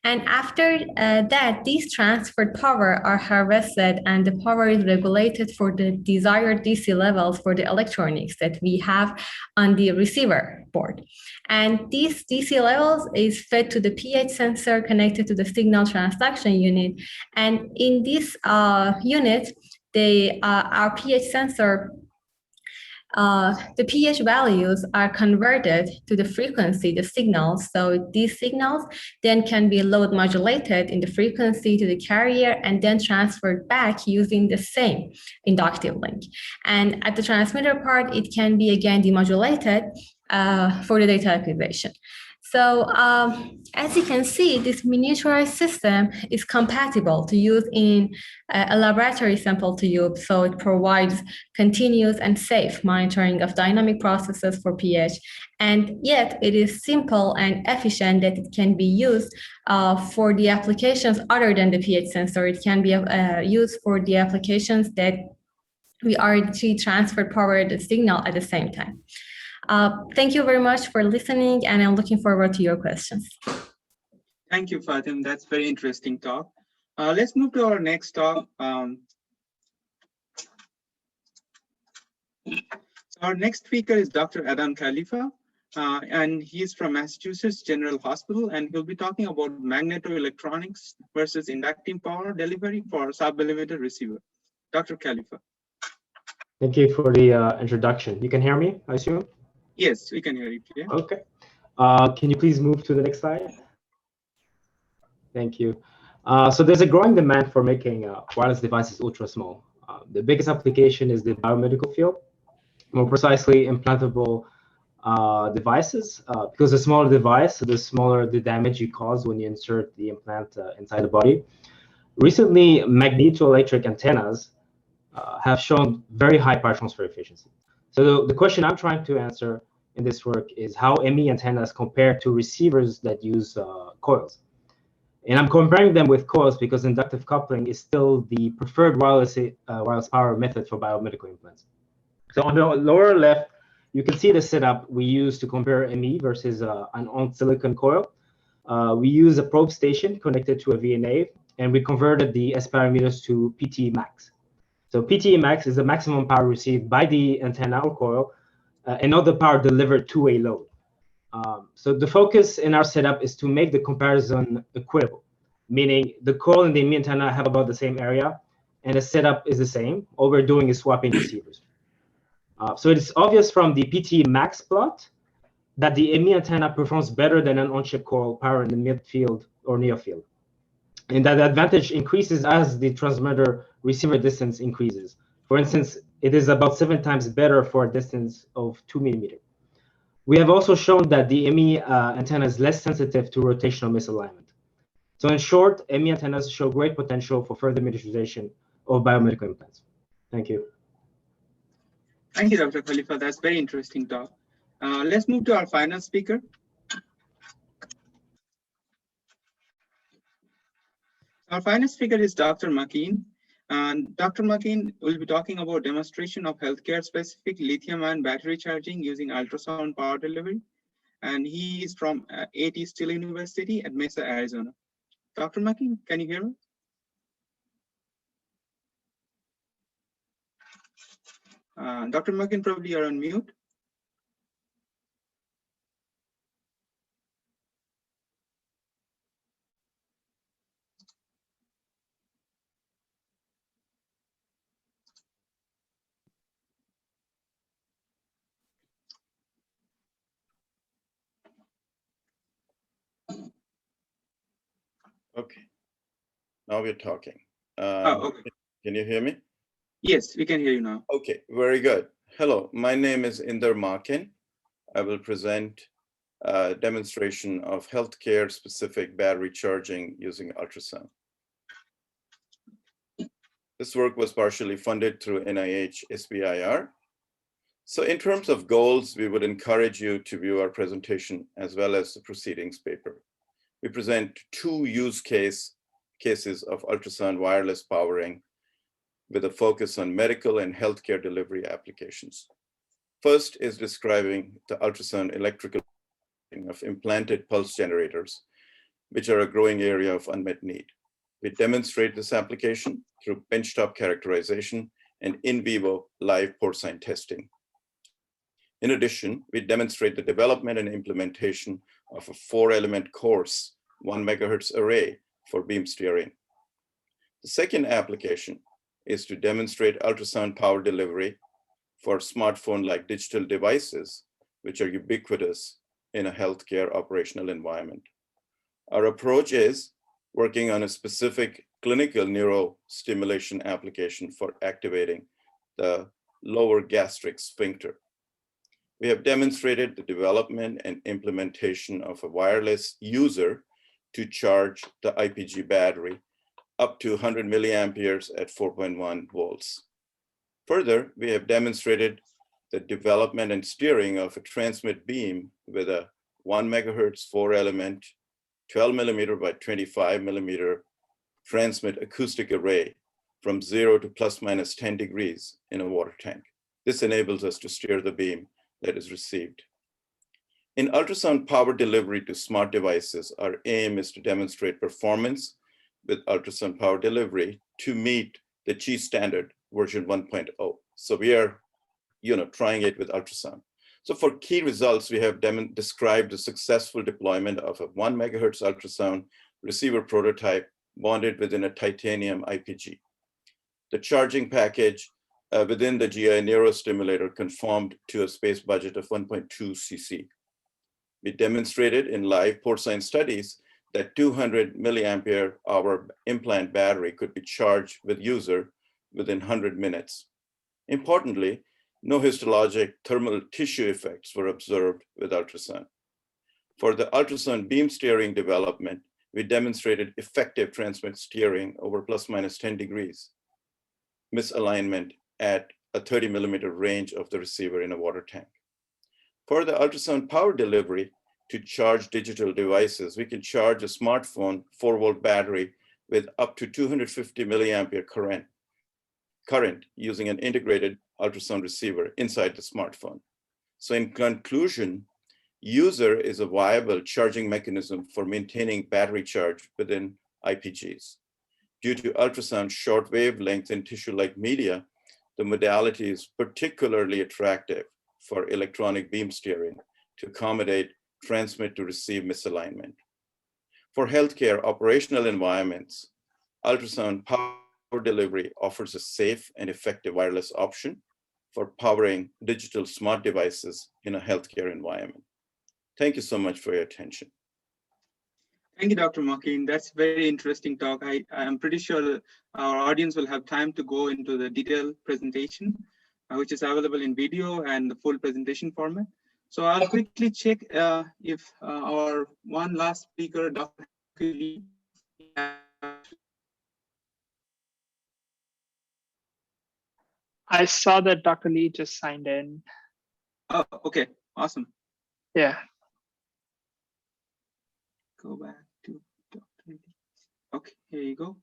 And after that, these transferred power are harvested and the power is regulated for the desired DC levels for the electronics that we have on the receiver board. And these DC levels is fed to the pH sensor connected to the signal transduction unit. And in this unit, our pH sensor, the pH values are converted to the frequency, the signals. So these signals then can be load modulated in the frequency to the carrier and then transferred back using the same inductive link. And at the transmitter part, it can be again demodulated for the data acquisition. So as you can see, this miniaturized system is compatible to use in a laboratory sample tube. So it provides continuous and safe monitoring of dynamic processes for pH. And yet it is simple and efficient that it can be used for the applications other than the pH sensor. It can be used for the applications that we already transferred power the signal at the same time. Thank you very much for listening, and I'm looking forward to your questions.
Thank you, Fatim. That's very interesting talk. Let's move to our next talk. Our next speaker is Dr. Adam Khalifa, and he's from Massachusetts General Hospital, and he'll be talking about magnetoelectronics versus inductive power delivery for sub-millimeter receiver. Dr. Khalifa.
Thank you for the introduction. You can hear me, I assume?
Yes, we can hear you. Yeah.
Okay. Can you please move to the next slide? Thank you. So there's a growing demand for making wireless devices ultra small. The biggest application is the biomedical field, more precisely implantable devices. Because the smaller the device, the smaller the damage you cause when you insert the implant inside the body. Recently, magnetoelectric antennas have shown very high power transfer efficiency. So the question I'm trying to answer in this work is how ME antennas compare to receivers that use coils. And I'm comparing them with coils because inductive coupling is still the preferred wireless power method for biomedical implants. So on the lower left, you can see the setup we use to compare ME versus an on-silicon coil. We use a probe station connected to a VNA, and we converted the S parameters to PT max. So PT max is the maximum power received by the antenna or coil, and not the power delivered to a load. So the focus in our setup is to make the comparison equitable, meaning the coil and the ME antenna have about the same area, and the setup is the same. All we're doing is swapping receivers. So it's obvious from the PT max plot that the ME antenna performs better than an on-chip coil power in the midfield or near field. And that advantage increases as the transmitter receiver distance increases. For instance, it is about 7 times better for a distance of 2 millimeters. We have also shown that the ME antenna is less sensitive to rotational misalignment. So in short, ME antennas show great potential for further miniaturization of biomedical implants. Thank you.
Thank you, Dr. Khalifa. That's very interesting talk. Let's move to our final speaker. Our final speaker is Dr. Makeen. And Dr. Makeen will be talking about demonstration of healthcare-specific lithium-ion battery charging using ultrasound power delivery. And he is from AT Still University at Mesa, Arizona. Dr. Makeen, can you hear me? Dr. Makeen, probably you're on mute.
Okay. Now we're talking.
Okay.
Can you hear me?
Yes, we can hear you now.
Okay, very good. Hello, my name is Inder Makin. I will present a demonstration of healthcare specific battery charging using ultrasound. This work was partially funded through NIH SBIR. So in terms of goals, we would encourage you to view our presentation as well as the proceedings paper. We present two use cases of ultrasound wireless powering with a focus on medical and healthcare delivery applications. First is describing the ultrasound electrical of implanted pulse generators, which are a growing area of unmet need. We demonstrate this application through benchtop characterization and in vivo live porcine testing. In addition, we demonstrate the development and implementation of a 4-element coarse 1 megahertz array for beam steering. The second application is to demonstrate ultrasound power delivery for smartphone-like digital devices, which are ubiquitous in a healthcare operational environment. Our approach is working on a specific clinical neurostimulation application for activating the lower gastric sphincter. We have demonstrated the development and implementation of a wireless user to charge the IPG battery up to 100 milliamperes at 4.1 volts. Further, we have demonstrated the development and steering of a transmit beam with a 1 megahertz 4-element 12 millimeter by 25 millimeter transmit acoustic array from 0 to plus minus 10 degrees in a water tank. This enables us to steer the beam that is received. In ultrasound power delivery to smart devices, our aim is to demonstrate performance with ultrasound power delivery to meet the Qi standard version 1.0. So we are, trying it with ultrasound. So for key results, we have described the successful deployment of a 1 megahertz ultrasound receiver prototype bonded within a titanium IPG. The charging package within the GI neurostimulator conformed to a space budget of 1.2 cc. We demonstrated in live porcine studies that 200 milliampere hour implant battery could be charged with user within 100 minutes. Importantly, no histologic thermal tissue effects were observed with ultrasound. For the ultrasound beam steering development, we demonstrated effective transmit steering over plus minus 10 degrees, misalignment at a 30 millimeter range of the receiver in a water tank. For the ultrasound power delivery to charge digital devices, we can charge a smartphone 4-volt battery with up to 250 milliampere current using an integrated ultrasound receiver inside the smartphone. So in conclusion, user is a viable charging mechanism for maintaining battery charge within IPGs. Due to ultrasound short wavelength in tissue-like media, the modality is particularly attractive for electronic beam steering to accommodate transmit to receive misalignment. For healthcare operational environments, ultrasound power delivery offers a safe and effective wireless option for powering digital smart devices in a healthcare environment. Thank you so much for your attention.
Thank you, Dr. Makin. That's a very interesting talk. I'm pretty sure our audience will have time to go into the detailed presentation, which is available in video and the full presentation format. So I'll quickly check if our one last speaker, Dr. Lee.
I saw that Dr. Lee just signed in.
Oh, okay, awesome.
Yeah.
Go back to Dr. Lee. Okay, here you go.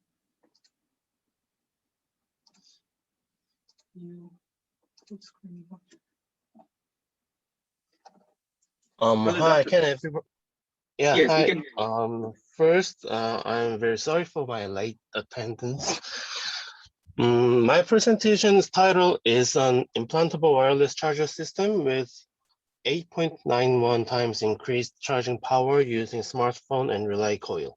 Hi, can everybody? Yeah,
yes,
hi.
we can hear you.
First, I'm very sorry for my late attendance. My presentation's title is an implantable wireless charger system with 8.91 times increased charging power using smartphone and relay coil.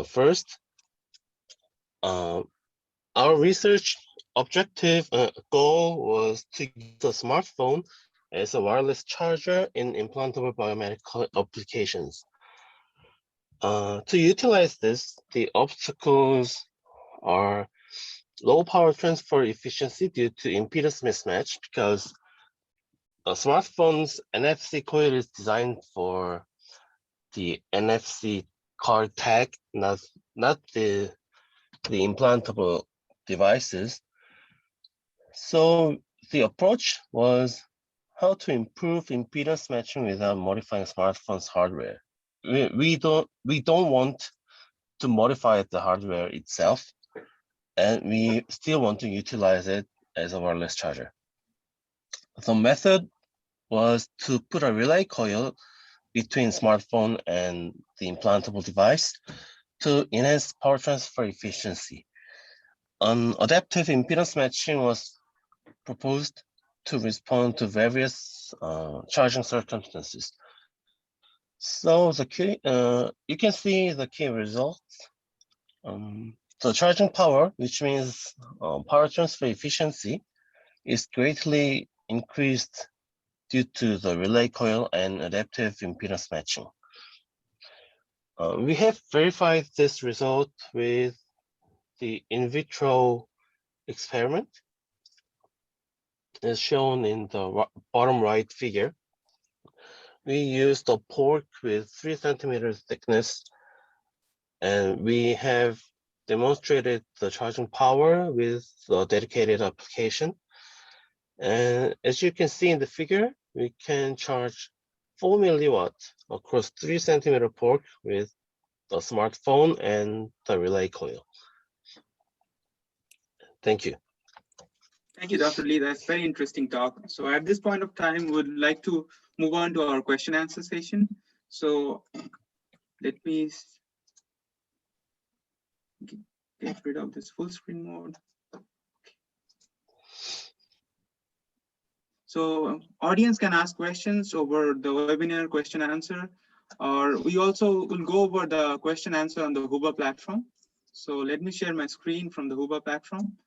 First, our research objective goal was to use a smartphone as a wireless charger in implantable biomedical applications. To utilize this, the obstacles are low power transfer efficiency due to impedance mismatch, because a smartphone's NFC coil is designed for the NFC card tag, not the implantable devices. So the approach was how to improve impedance matching without modifying smartphone's hardware. We don't want to modify the hardware itself, and we still want to utilize it as a wireless charger. The method was to put a relay coil between smartphone and the implantable device to enhance power transfer efficiency. An adaptive impedance matching was proposed to respond to various charging circumstances. So the key, you can see the key results. The charging power, which means power transfer efficiency, is greatly increased due to the relay coil and adaptive impedance matching. We have verified this result with the in vitro experiment, as shown in the bottom right figure. We used a pork with 3 centimeters thickness, and we have demonstrated the charging power with a dedicated application. And as you can see in the figure, we can charge 4 milliwatts across 3 centimeter pork with the smartphone and the relay coil. Thank you.
Thank you, Dr. Lee. That's very interesting talk. So at this point of time, we'd like to move on to our question answer session. So let me get rid of this full screen mode. So audience can ask questions over the webinar question answer, or we also will go over the question answer on the Huba platform. So let me share my screen from the Huba platform.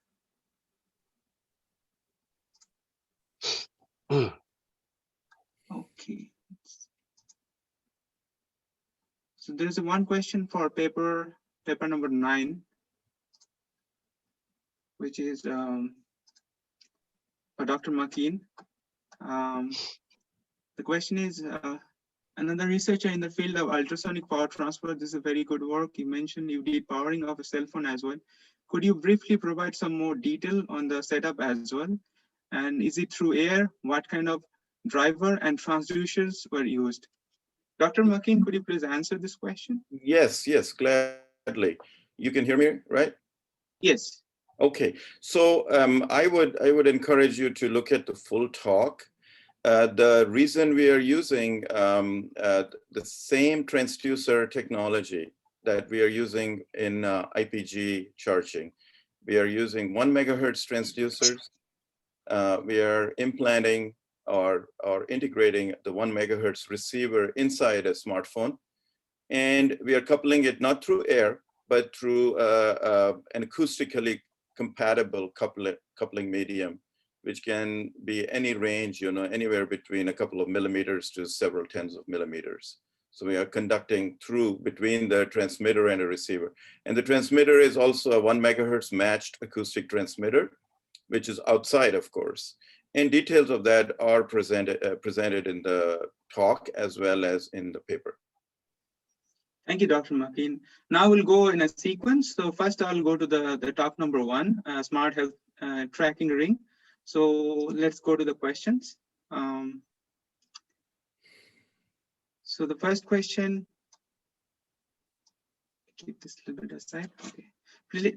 Okay. So there's one question for paper number 9, which is for Dr. Makin. The question is, another researcher in the field of ultrasonic power transfer. This is a very good work. You mentioned you did powering of a cell phone as well. Could you briefly provide some more detail on the setup as well? And is it through air? What kind of driver and transducers were used? Dr. Makin, could you please answer this question?
Yes, gladly. You can hear me, right?
Yes.
Okay, so I would encourage you to look at the full talk. The reason we are using the same transducer technology that we are using in IPG charging. We are using 1 megahertz transducers. We are implanting or integrating the 1 megahertz receiver inside a smartphone. And we are coupling it not through air, but through an acoustically compatible coupling medium, which can be any range, anywhere between a couple of millimeters to several tens of millimeters. So we are conducting through between the transmitter and a receiver. And the transmitter is also a 1 megahertz matched acoustic transmitter, which is outside, of course. And details of that are presented in the talk as well as in the paper.
Thank you, Dr. Makin. Now we'll go in a sequence. So first I'll go to the talk number 1, Smart Health Tracking Ring. So let's go to the questions. So the first question, keep this a little bit aside. Okay.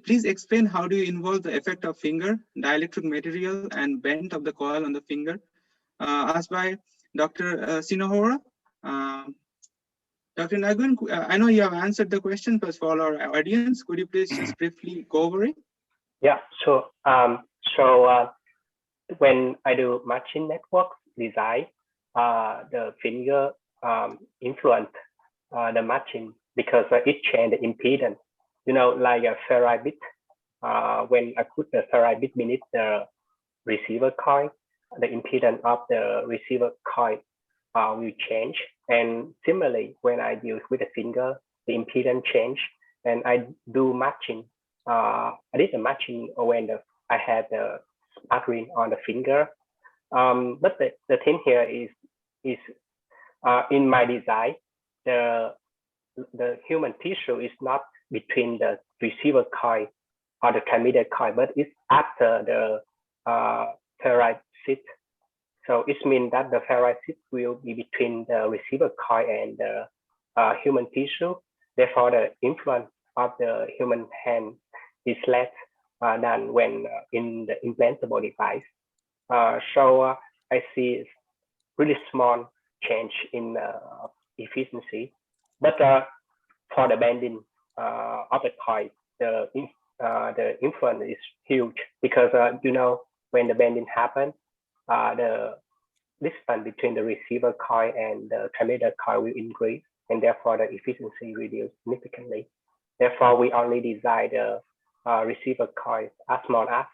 Please explain how do you involve the effect of finger, dielectric material, and bend of the coil on the finger? Asked by Dr. Sinohora. Dr. Nagun, I know you have answered the question, but for our audience, could you please just briefly go over it?
Yeah, sure. When I do matching network design, the finger influence the matching because it change the impedance. Like a ferrite bit. When I put the ferrite bit beneath the receiver coil, the impedance of the receiver coil will change. And similarly, when I use with the finger, the impedance change, and I do matching. I did the matching when I had the sparkling on the finger. But the thing here is in my design, the human tissue is not between the receiver coil or the transmitter coil, but it's after the ferrite sheet. So it means that the ferrite sheet will be between the receiver coil and the human tissue. Therefore, the influence of the human hand is less than when in the implantable device. So I see really small change in efficiency, but for the bending of the coil, the influence is huge because when the bending happens, the distance between the receiver coil and the transmitter coil will increase, and therefore the efficiency reduced significantly. Therefore, we only design the receiver coil as small as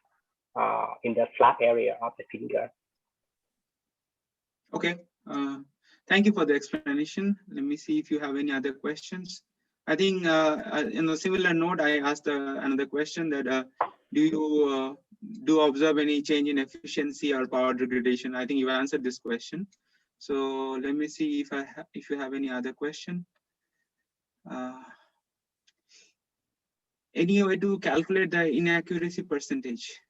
in the flat area of the finger.
Okay, thank you for the explanation. Let me see if you have any other questions. I think in a similar note, I asked another question that do you observe any change in efficiency or power degradation? I think you answered this question. So let me see if you have any other question. Any way to calculate the inaccuracy percentage?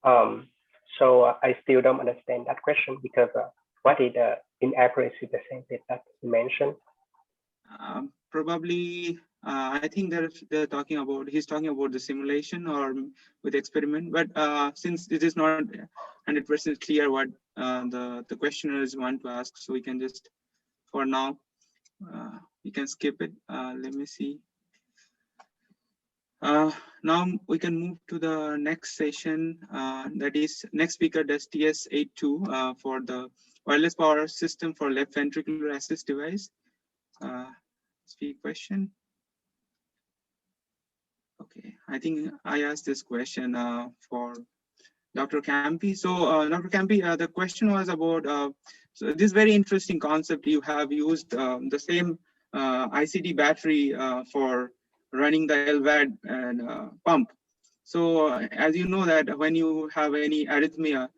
So I still don't understand that question because what is the inaccuracy percentage that you mentioned?
Probably, I think they're talking about, he's talking about the simulation or with experiment, but since it is not 100% clear what the questioners want to ask, so we can just, for now, we can skip it. Let me see. Now we can move to the next session. That is next speaker, that's TS82 for the wireless power system for left ventricular assist device. Speak question. Okay, I think I asked this question for Dr. Campi. So Dr. Campi, the question was about so this very interesting concept. You have used the same ICD battery for running the LVAD and pump. So as you know that when you have any arrhythmia,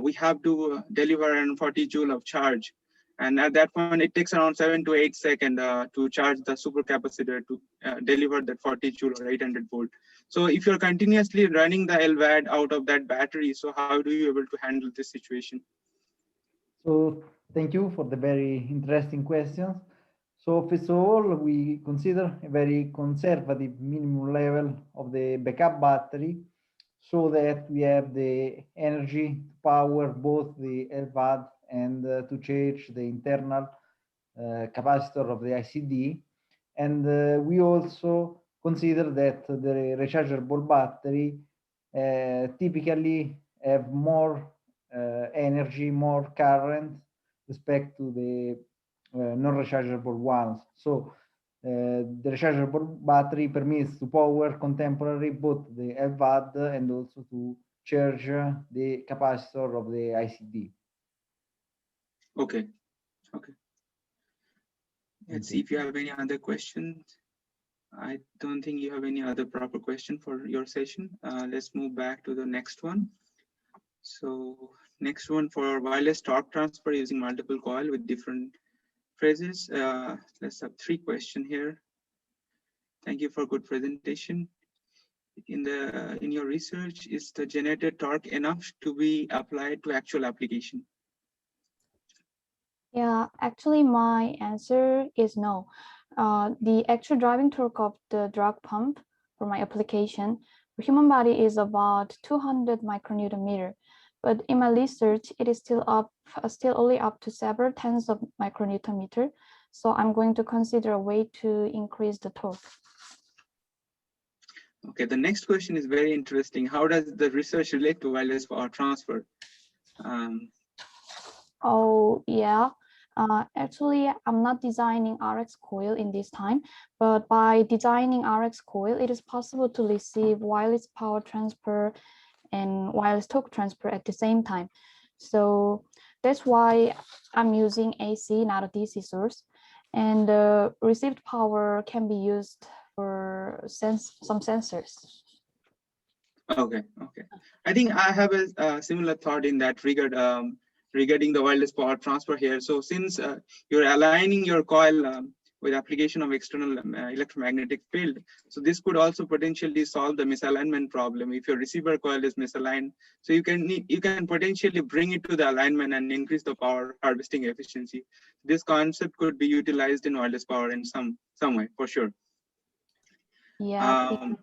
we have to deliver an 40 joule of charge. And at that point, it takes around 7 to 8 seconds to charge the supercapacitor to deliver that 40 joule or 800 volt. So if you're continuously running the LVAD out of that battery, so how do you able to handle this situation?
So thank you for the very interesting questions. So first of all, we consider a very conservative minimum level of the backup battery so that we have the energy to power both the LVAD and to charge the internal capacitor of the ICD. And we also consider that the rechargeable battery typically have more energy, more current respect to the non-rechargeable ones. So the rechargeable battery permits to power contemporarily both the LVAD and also to charge the capacitor of the ICD.
Okay, okay. Let's see if you have any other questions. I don't think you have any other proper question for your session. Let's move back to the next one. So next one for wireless torque transfer using multiple coil with different phrases. Let's have 3 questions here. Thank you for good presentation. In your research, is the generated torque enough to be applied to actual application?
Yeah, actually my answer is no. The actual driving torque of the drug pump for my application for human body is about 200 micronewton meter. But in my research, it is still only up to several tens of micronewton meter. So I'm going to consider a way to increase the torque.
Okay, the next question is very interesting. How does the research relate to wireless power transfer?
Oh, yeah. Actually, I'm not designing RX coil in this time, but by designing RX coil, it is possible to receive wireless power transfer and wireless torque transfer at the same time. So that's why I'm using AC, not a DC source. And the received power can be used for some sensors.
Okay. I think I have a similar thought in that regard regarding the wireless power transfer here. So since you're aligning your coil with application of external electromagnetic field, so this could also potentially solve the misalignment problem. If your receiver coil is misaligned, so you can potentially bring it to the alignment and increase the power harvesting efficiency. This concept could be utilized in wireless power in some way, for sure.
Yeah.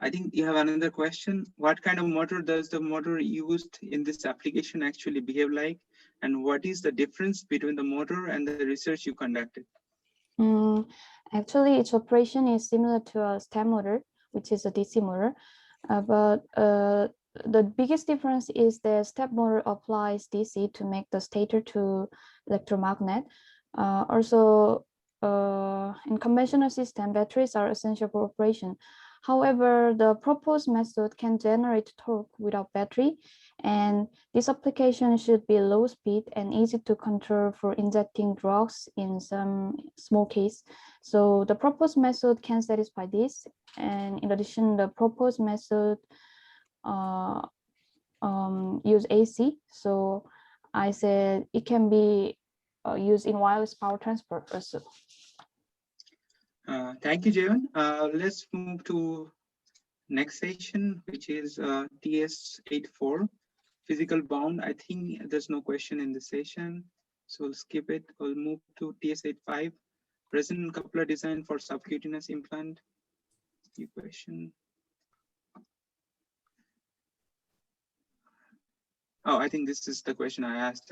I think you have another question. What kind of motor does the motor used in this application actually behave like? And what is the difference between the motor and the research you conducted?
Actually, its operation is similar to a step motor, which is a DC motor. But the biggest difference is the step motor applies DC to make the stator to electromagnet. Also, in conventional system, batteries are essential for operation. However, the proposed method can generate torque without battery, and this application should be low speed and easy to control for injecting drugs in some small case. So the proposed method can satisfy this. And in addition, the proposed method use AC. So I said it can be used in wireless power transfer also.
Thank you, Jevan. Let's move to next session, which is TS84, physical bound. I think there's no question in the session, so we'll skip it. We'll move to TS85, resin coupler design for subcutaneous implant. New question. Oh, I think this is the question I asked.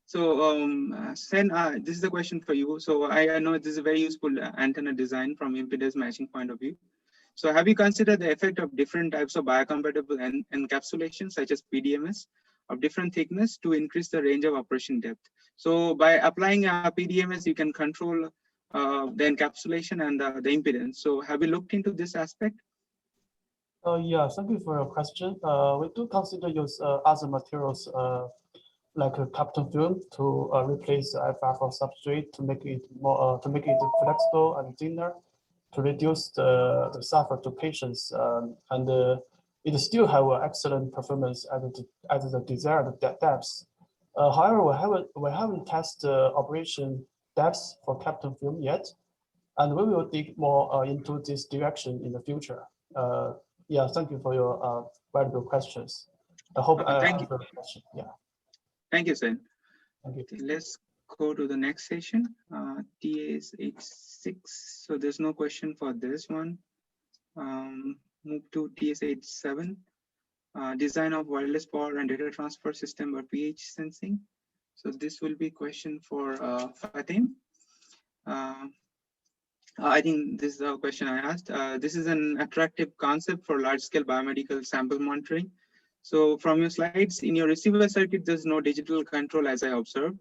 Sen, this is the question for you. So I know this is a very useful antenna design from impedance matching point of view. So have you considered the effect of different types of biocompatible encapsulation, such as PDMS, of different thickness to increase the range of operation depth? So by applying a PDMS, you can control the encapsulation and the impedance. So have you looked into this aspect?
Yeah, thank you for your question. We do consider use other materials like a Kapton film to replace the FR substrate to make it more flexible and thinner, to reduce the suffer to patients, and it still have an excellent performance at the desired depths. However, we haven't tested operation depths for Kapton film yet, and we will dig more into this direction in the future. Yeah, thank you for your valuable questions. I hope I answered the question. Yeah.
Thank you, Sen.
Thank you.
Okay, let's go to the next session, TS86. So there's no question for this one. Move to TS87, design of wireless power and data transfer system or pH sensing. So this will be question for Fatim. I think this is a question I asked. This is an attractive concept for large-scale biomedical sample monitoring. So from your slides, in your receiver circuit, there's no digital control as I observed.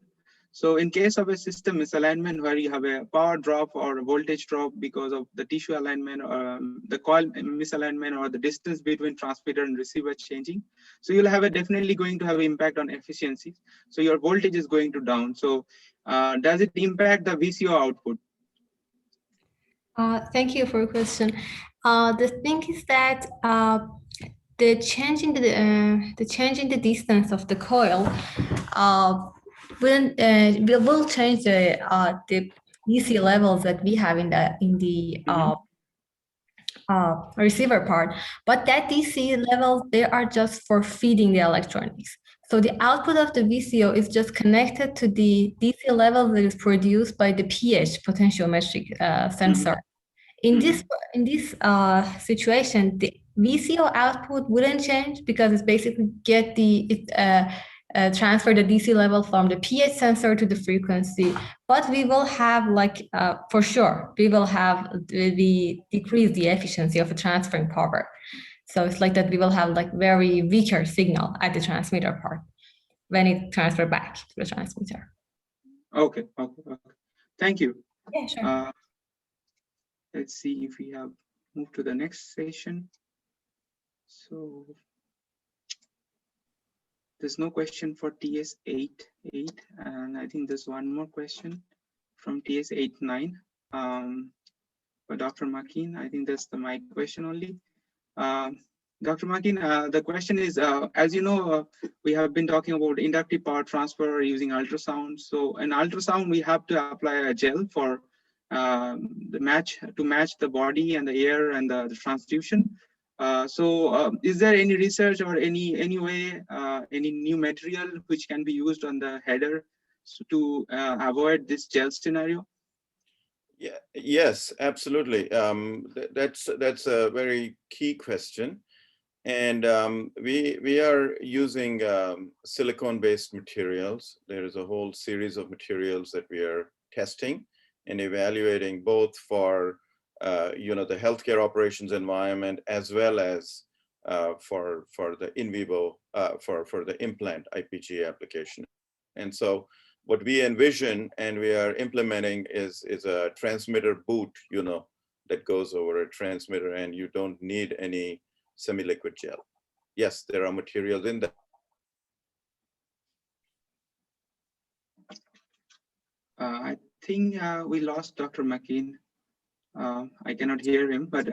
So in case of a system misalignment where you have a power drop or a voltage drop because of the tissue alignment or the coil misalignment or the distance between transmitter and receiver changing, so you'll have definitely going to have an impact on efficiency. So your voltage is going to down. So does it impact the VCO output?
Thank you for your question. The thing is that the change in the distance of the coil will change the DC levels that we have in the receiver part. But that DC level, they are just for feeding the electronics. So the output of the VCO is just connected to the DC level that is produced by the pH potentiometric sensor. In this situation, the VCO output wouldn't change because it's basically transfer the DC level from the pH sensor to the frequency. But we will have for sure, we will have decrease the efficiency of the transferring power. So it's like that we will have very weaker signal at the transmitter part when it transfer back to the transmitter.
Okay. Thank you.
Yeah, sure.
Let's see if we have moved to the next session. So So there's no question for TS88, and I think there's one more question from TS89 for Dr. Makin. I think that's my question only. Dr. Makin, the question is, as you know, we have been talking about inductive power transfer using ultrasound. So in ultrasound, we have to apply a gel for to match the body and the air and the transduction. Is there any research or any way, any new material which can be used on the header to avoid this gel scenario?
Yeah, yes, absolutely. That's a very key question. And we are using silicone-based materials. There is a whole series of materials that we are testing and evaluating, both for the healthcare operations environment, as well as for the in vivo, for the implant IPG application. And so what we envision and we are implementing is a transmitter boot, that goes over a transmitter, and you don't need any semi-liquid gel. Yes, there are materials in that.
I think we lost Dr. Makin. I cannot hear him, but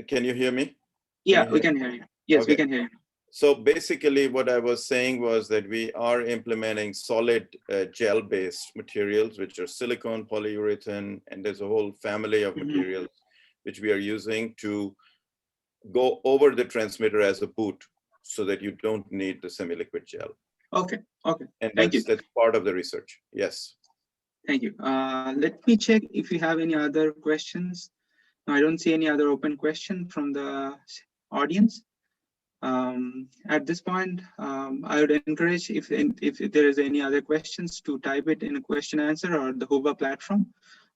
can you hear me?
Yeah, we can hear you. Yes,
okay.
We can hear you.
So basically what I was saying was that we are implementing solid gel-based materials, which are silicone, polyurethane, and there's a whole family of materials which we are using to go over the transmitter as a boot, so that you don't need the semi-liquid gel.
Okay, okay.
And
Thank you.
that's part of the research. Yes.
Thank you. Let me check if you have any other questions. No, I don't see any other open question from the audience. At this point, I would encourage if there is any other questions to type it in a question answer or the Hoover platform.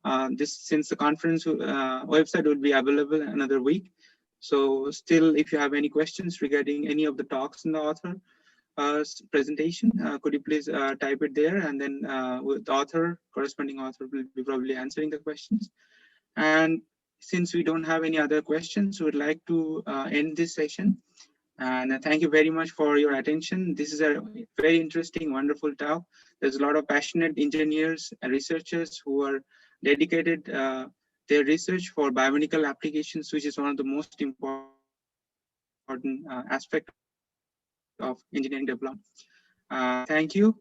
Since the conference website will be available another week. So still, if you have any questions regarding any of the talks in the author presentation, could you please type it there, and then with the corresponding author will be probably answering the questions. And since we don't have any other questions, we would like to end this session. And thank you very much for your attention. This is a very interesting, wonderful talk. There's a lot of passionate engineers and researchers who are dedicated their research for biomedical applications, which is one of the most important aspects of engineering development. Thank you.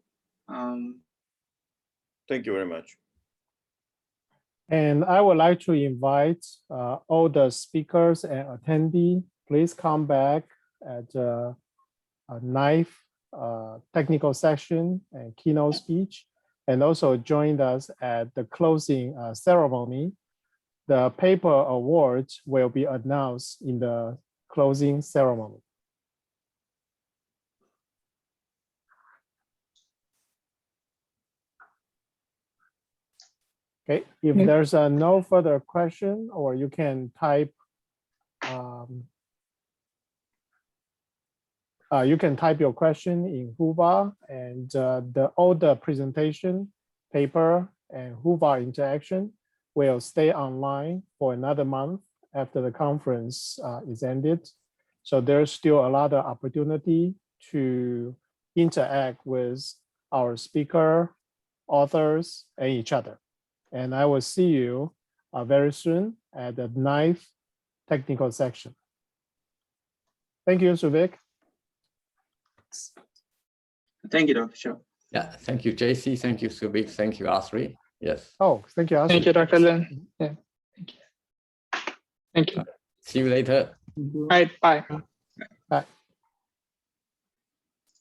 Thank you very much.
And I would like to invite all the speakers and attendees, please come back at a ninth technical section and keynote speech, and also join us at the closing ceremony. The paper awards will be announced in the closing ceremony. Okay, if there's no further question, or you can type your question in Hoover, and all the presentation paper and Hoover interaction will stay online for another month after the conference is ended. So there's still a lot of opportunity to interact with our speaker, authors, and each other. And I will see you very soon at the ninth technical section. Thank you, Suvik.
Thank you, Dr. Shah.
Yeah, thank you, JC. Thank you, Suvik. Thank you, Asri. Yes.
Oh, thank you, Asri.
Thank you, Dr. Lin. Yeah, thank you. Thank you.
See you later.
All right, bye.
Bye.